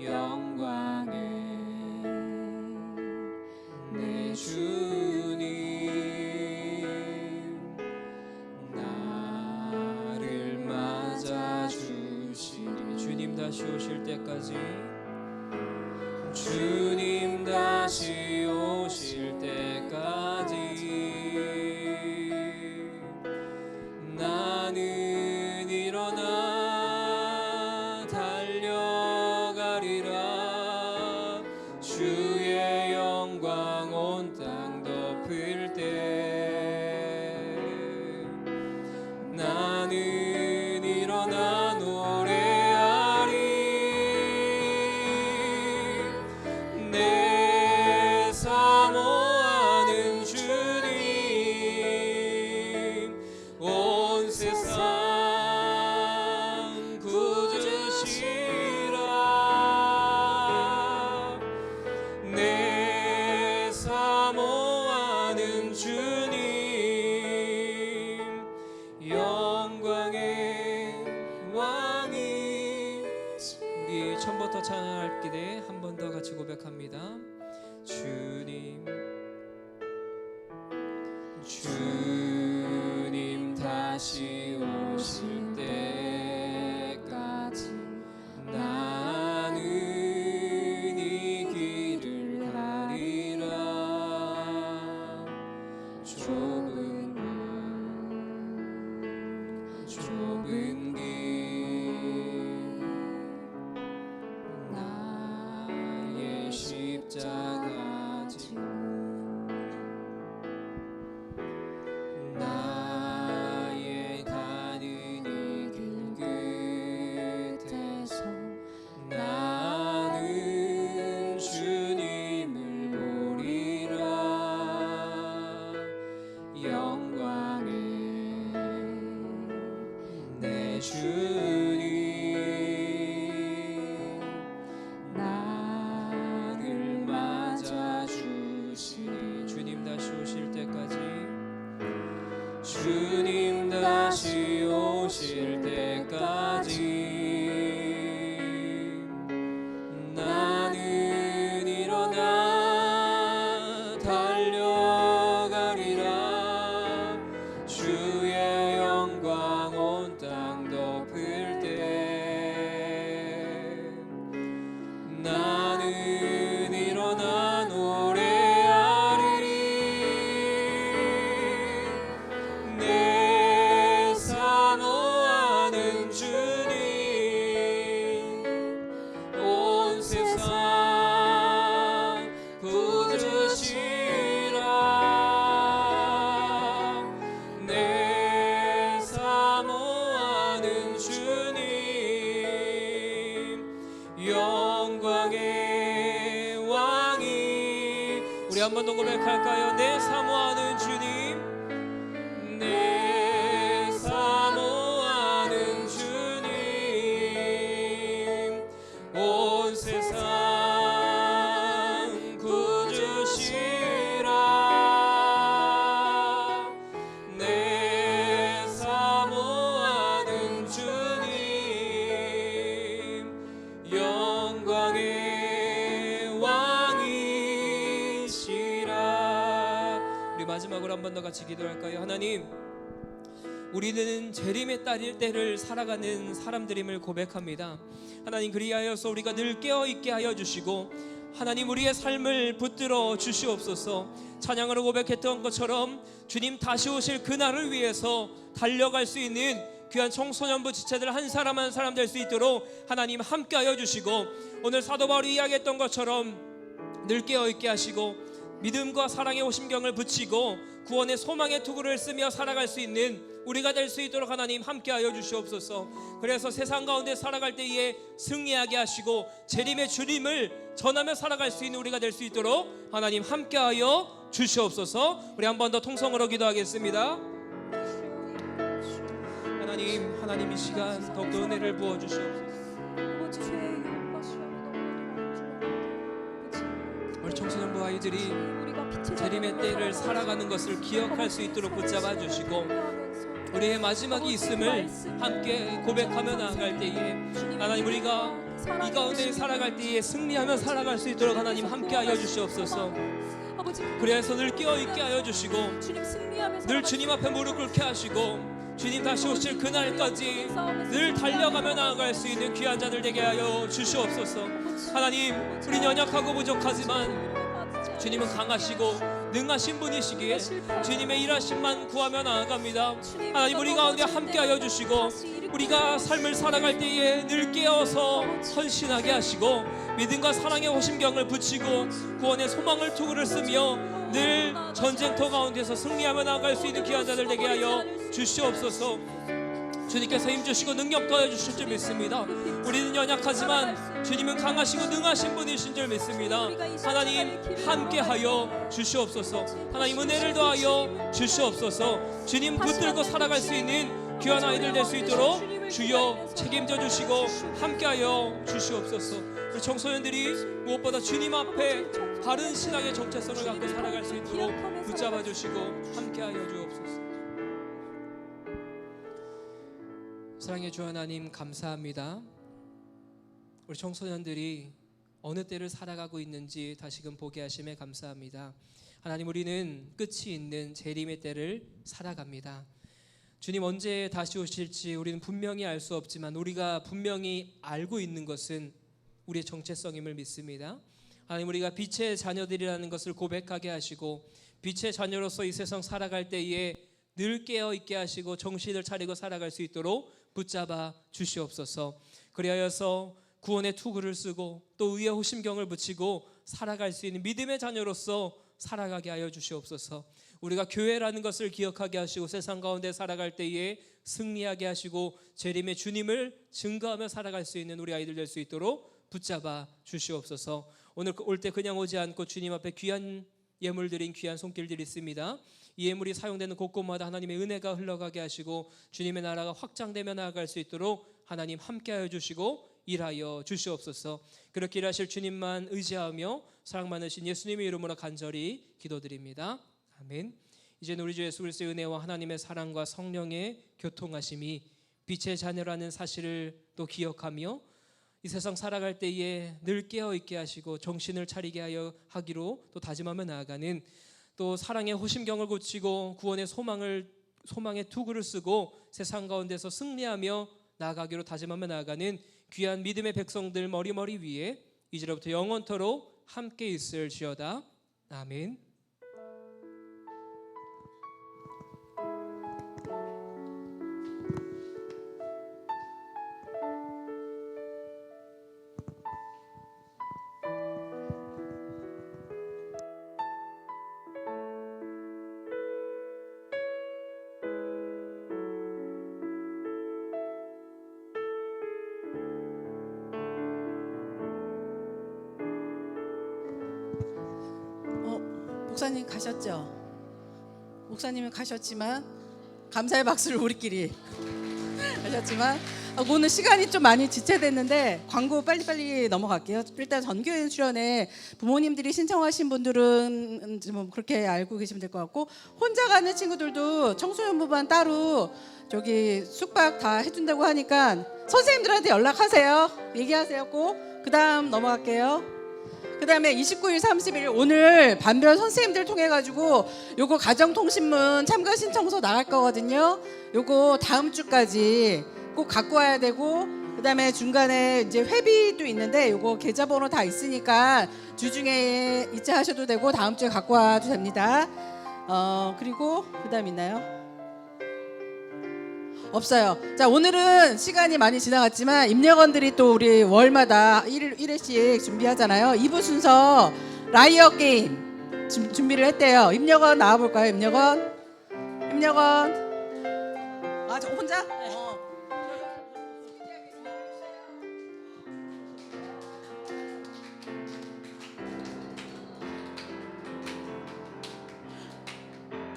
영광의 내 주님 나를 맞아 주시리. 주님 다시 오실 때까지 주님 다시 오실 때까지 나는 일어나 달려가리라. 주의 영광 온 땅 덮을 때 나는 일어나 노래하리. 내 사모하는 주님 기대 한 번 더 같이 고백합니다. 주님 다시 오실 때까지 나는 이 길을 가리라. 좁은 길 나의 십자가 지고 나의 가는 이 길 끝에서 나는 주님을 보리라. 영광의 내 주님 나를 맞아주시리. 주님 다시 오실 때까지 주님 다시 오실 때까지 나는 일어나 달려가리라. 주의 영광 온 땅 덮을 때 나는 일어나 노래하리리. 내 사모하는 주님 온 세상 구주시라. 내 사모하는 주님 영광의 왕이. 우리 한 번 더 고백할까요? 내 사모하는 주님 내 사모하는 주님 온 세상 구주시라. 내 사모하는 주님 영광의 왕이시라. 우리 마지막으로 한 번 더 같이 기도할까요? 하나님, 우리는 재림의 딸일 때를 살아가는 사람들임을 고백합니다. 하나님, 그리하여서 우리가 늘 깨어있게 하여 주시고 하나님 우리의 삶을 붙들어 주시옵소서. 찬양으로 고백했던 것처럼 주님 다시 오실 그날을 위해서 달려갈 수 있는 귀한 청소년부 지체들 한 사람 한 사람 될 수 있도록 하나님 함께하여 주시고, 오늘 사도 바울이 이야기했던 것처럼 늘 깨어있게 하시고 믿음과 사랑의 오심경을 붙이고 구원의 소망의 투구를 쓰며 살아갈 수 있는 우리가 될 수 있도록 하나님 함께하여 주시옵소서. 그래서 세상 가운데 살아갈 때에 승리하게 하시고 재림의 주님을 전하며 살아갈 수 있는 우리가 될 수 있도록 하나님 함께하여 주시옵소서. 우리 한 번 더 통성으로 기도하겠습니다. 하나님 이 시간 더욱더 은혜를 부어주시옵소서. 우리 청소년부 아이들이 재림의 때를 살아가는 것을 기억할 수 있도록 붙잡아 주시고 우리의 마지막이 있음을 함께 고백하며 나아갈 때에 하나님 우리가 이 가운데 살아갈 때에 승리하며 살아갈 수 있도록 하나님 함께하여 주시옵소서. 그래서 늘 깨어있게 하여 주시고 늘 주님 앞에 무릎 꿇게 하시고 주님 다시 오실 그날까지 늘 달려가며 나아갈 수 있는 귀한 자들 되게 하여 주시옵소서. 하나님, 우린 연약하고 부족하지만 주님은 강하시고 능하신 분이시기에 주님의 일하심만 구하며 나아갑니다. 하나님, 우리 가운데 함께하여 주시고 우리가 삶을 살아갈 때에 늘 깨어서 헌신하게 하시고 믿음과 사랑의 호심경을 붙이고 구원의 소망을 투구를 쓰며 늘 전쟁터 가운데서 승리하며 나아갈 수 있는 귀한 자들 되게 하여 주시옵소서. 주님께서 힘주시고 능력 더해 주실 줄 믿습니다. 우리는 연약하지만 주님은 강하시고 능하신 분이신 줄 믿습니다. 하나님 함께하여 주시옵소서. 하나님 은혜를 더하여 주시옵소서. 주님 붙들고 살아갈 수 있는 귀한 아이들 될 수 있도록 주여 책임져 주시고 함께하여 주시옵소서. 우리 청소년들이 무엇보다 주님 앞에 바른 신앙의 정체성을 갖고 살아갈 수 있도록 붙잡아 주시고 함께하여 주옵소서. 사랑의 주 하나님 감사합니다. 우리 청소년들이 어느 때를 살아가고 있는지 다시금 보게 하심에 감사합니다. 하나님, 우리는 끝이 있는 재림의 때를 살아갑니다. 주님 언제 다시 오실지 우리는 분명히 알 수 없지만 우리가 분명히 알고 있는 것은 우리의 정체성임을 믿습니다. 하나님, 우리가 빛의 자녀들이라는 것을 고백하게 하시고 빛의 자녀로서 이 세상 살아갈 때에 늘 깨어 있게 하시고 정신을 차리고 살아갈 수 있도록 붙잡아 주시옵소서. 그리하여서 구원의 투구를 쓰고 또 의의 호심경을 붙이고 살아갈 수 있는 믿음의 자녀로서 살아가게 하여 주시옵소서. 우리가 교회라는 것을 기억하게 하시고 세상 가운데 살아갈 때에 승리하게 하시고 재림의 주님을 증거하며 살아갈 수 있는 우리 아이들 될 수 있도록 붙잡아 주시옵소서. 오늘 올 때 그냥 오지 않고 주님 앞에 귀한 예물 드린 귀한 손길들이 있습니다. 이 예물이 사용되는 곳곳마다 하나님의 은혜가 흘러가게 하시고 주님의 나라가 확장되며 나아갈 수 있도록 하나님 함께하여 주시고 일하여 주시옵소서. 그렇게 일하실 주님만 의지하며 사랑 많으신 예수님의 이름으로 간절히 기도드립니다. 아멘. 이제는 우리 주 예수 그리스도의 은혜와 하나님의 사랑과 성령의 교통하심이 빛의 자녀라는 사실을 또 기억하며 이 세상 살아갈 때에 늘 깨어있게 하시고 정신을 차리게 하기로 또 다짐하며 나아가는, 또 사랑의 호심경을 고치고 구원의 소망의 투구를 쓰고 세상 가운데서 승리하며 나아가기로 다짐하며 나아가는 귀한 믿음의 백성들 머리머리 위에 이제로부터 영원토록 함께 있을지어다. 아멘. 목사님 가셨죠? 목사님은 가셨지만 감사의 박수를 우리끼리 하셨지만 오늘 시간이 좀 많이 지체됐는데 광고 빨리빨리 넘어갈게요. 일단 전교연 수련회 부모님들이 신청하신 분들은 좀 그렇게 알고 계시면 될 것 같고, 혼자 가는 친구들도 청소년부반 따로 저기 숙박 다 해준다고 하니까 선생님들한테 연락하세요. 얘기하세요 꼭. 그 다음 넘어갈게요. 그 다음에 29일 30일 오늘 반별 선생님들 통해 가지고 요거 가정통신문 참가 신청서 나갈 거거든요. 요거 다음 주까지 꼭 갖고 와야 되고, 그 다음에 중간에 이제 회비도 있는데 요거 계좌번호 다 있으니까 주중에 이체하셔도 되고 다음 주에 갖고 와도 됩니다. 그리고 그 다음 있나요? 없어요. 자, 오늘은 시간이 많이 지나갔지만 입력원들이 또 우리 월마다 1회씩 준비하잖아요. 2부 순서 라이어 게임 준비를 했대요. 입력원 나와볼까요? 입력원. 아, 저 혼자?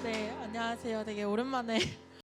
네, 안녕하세요. 되게 오랜만에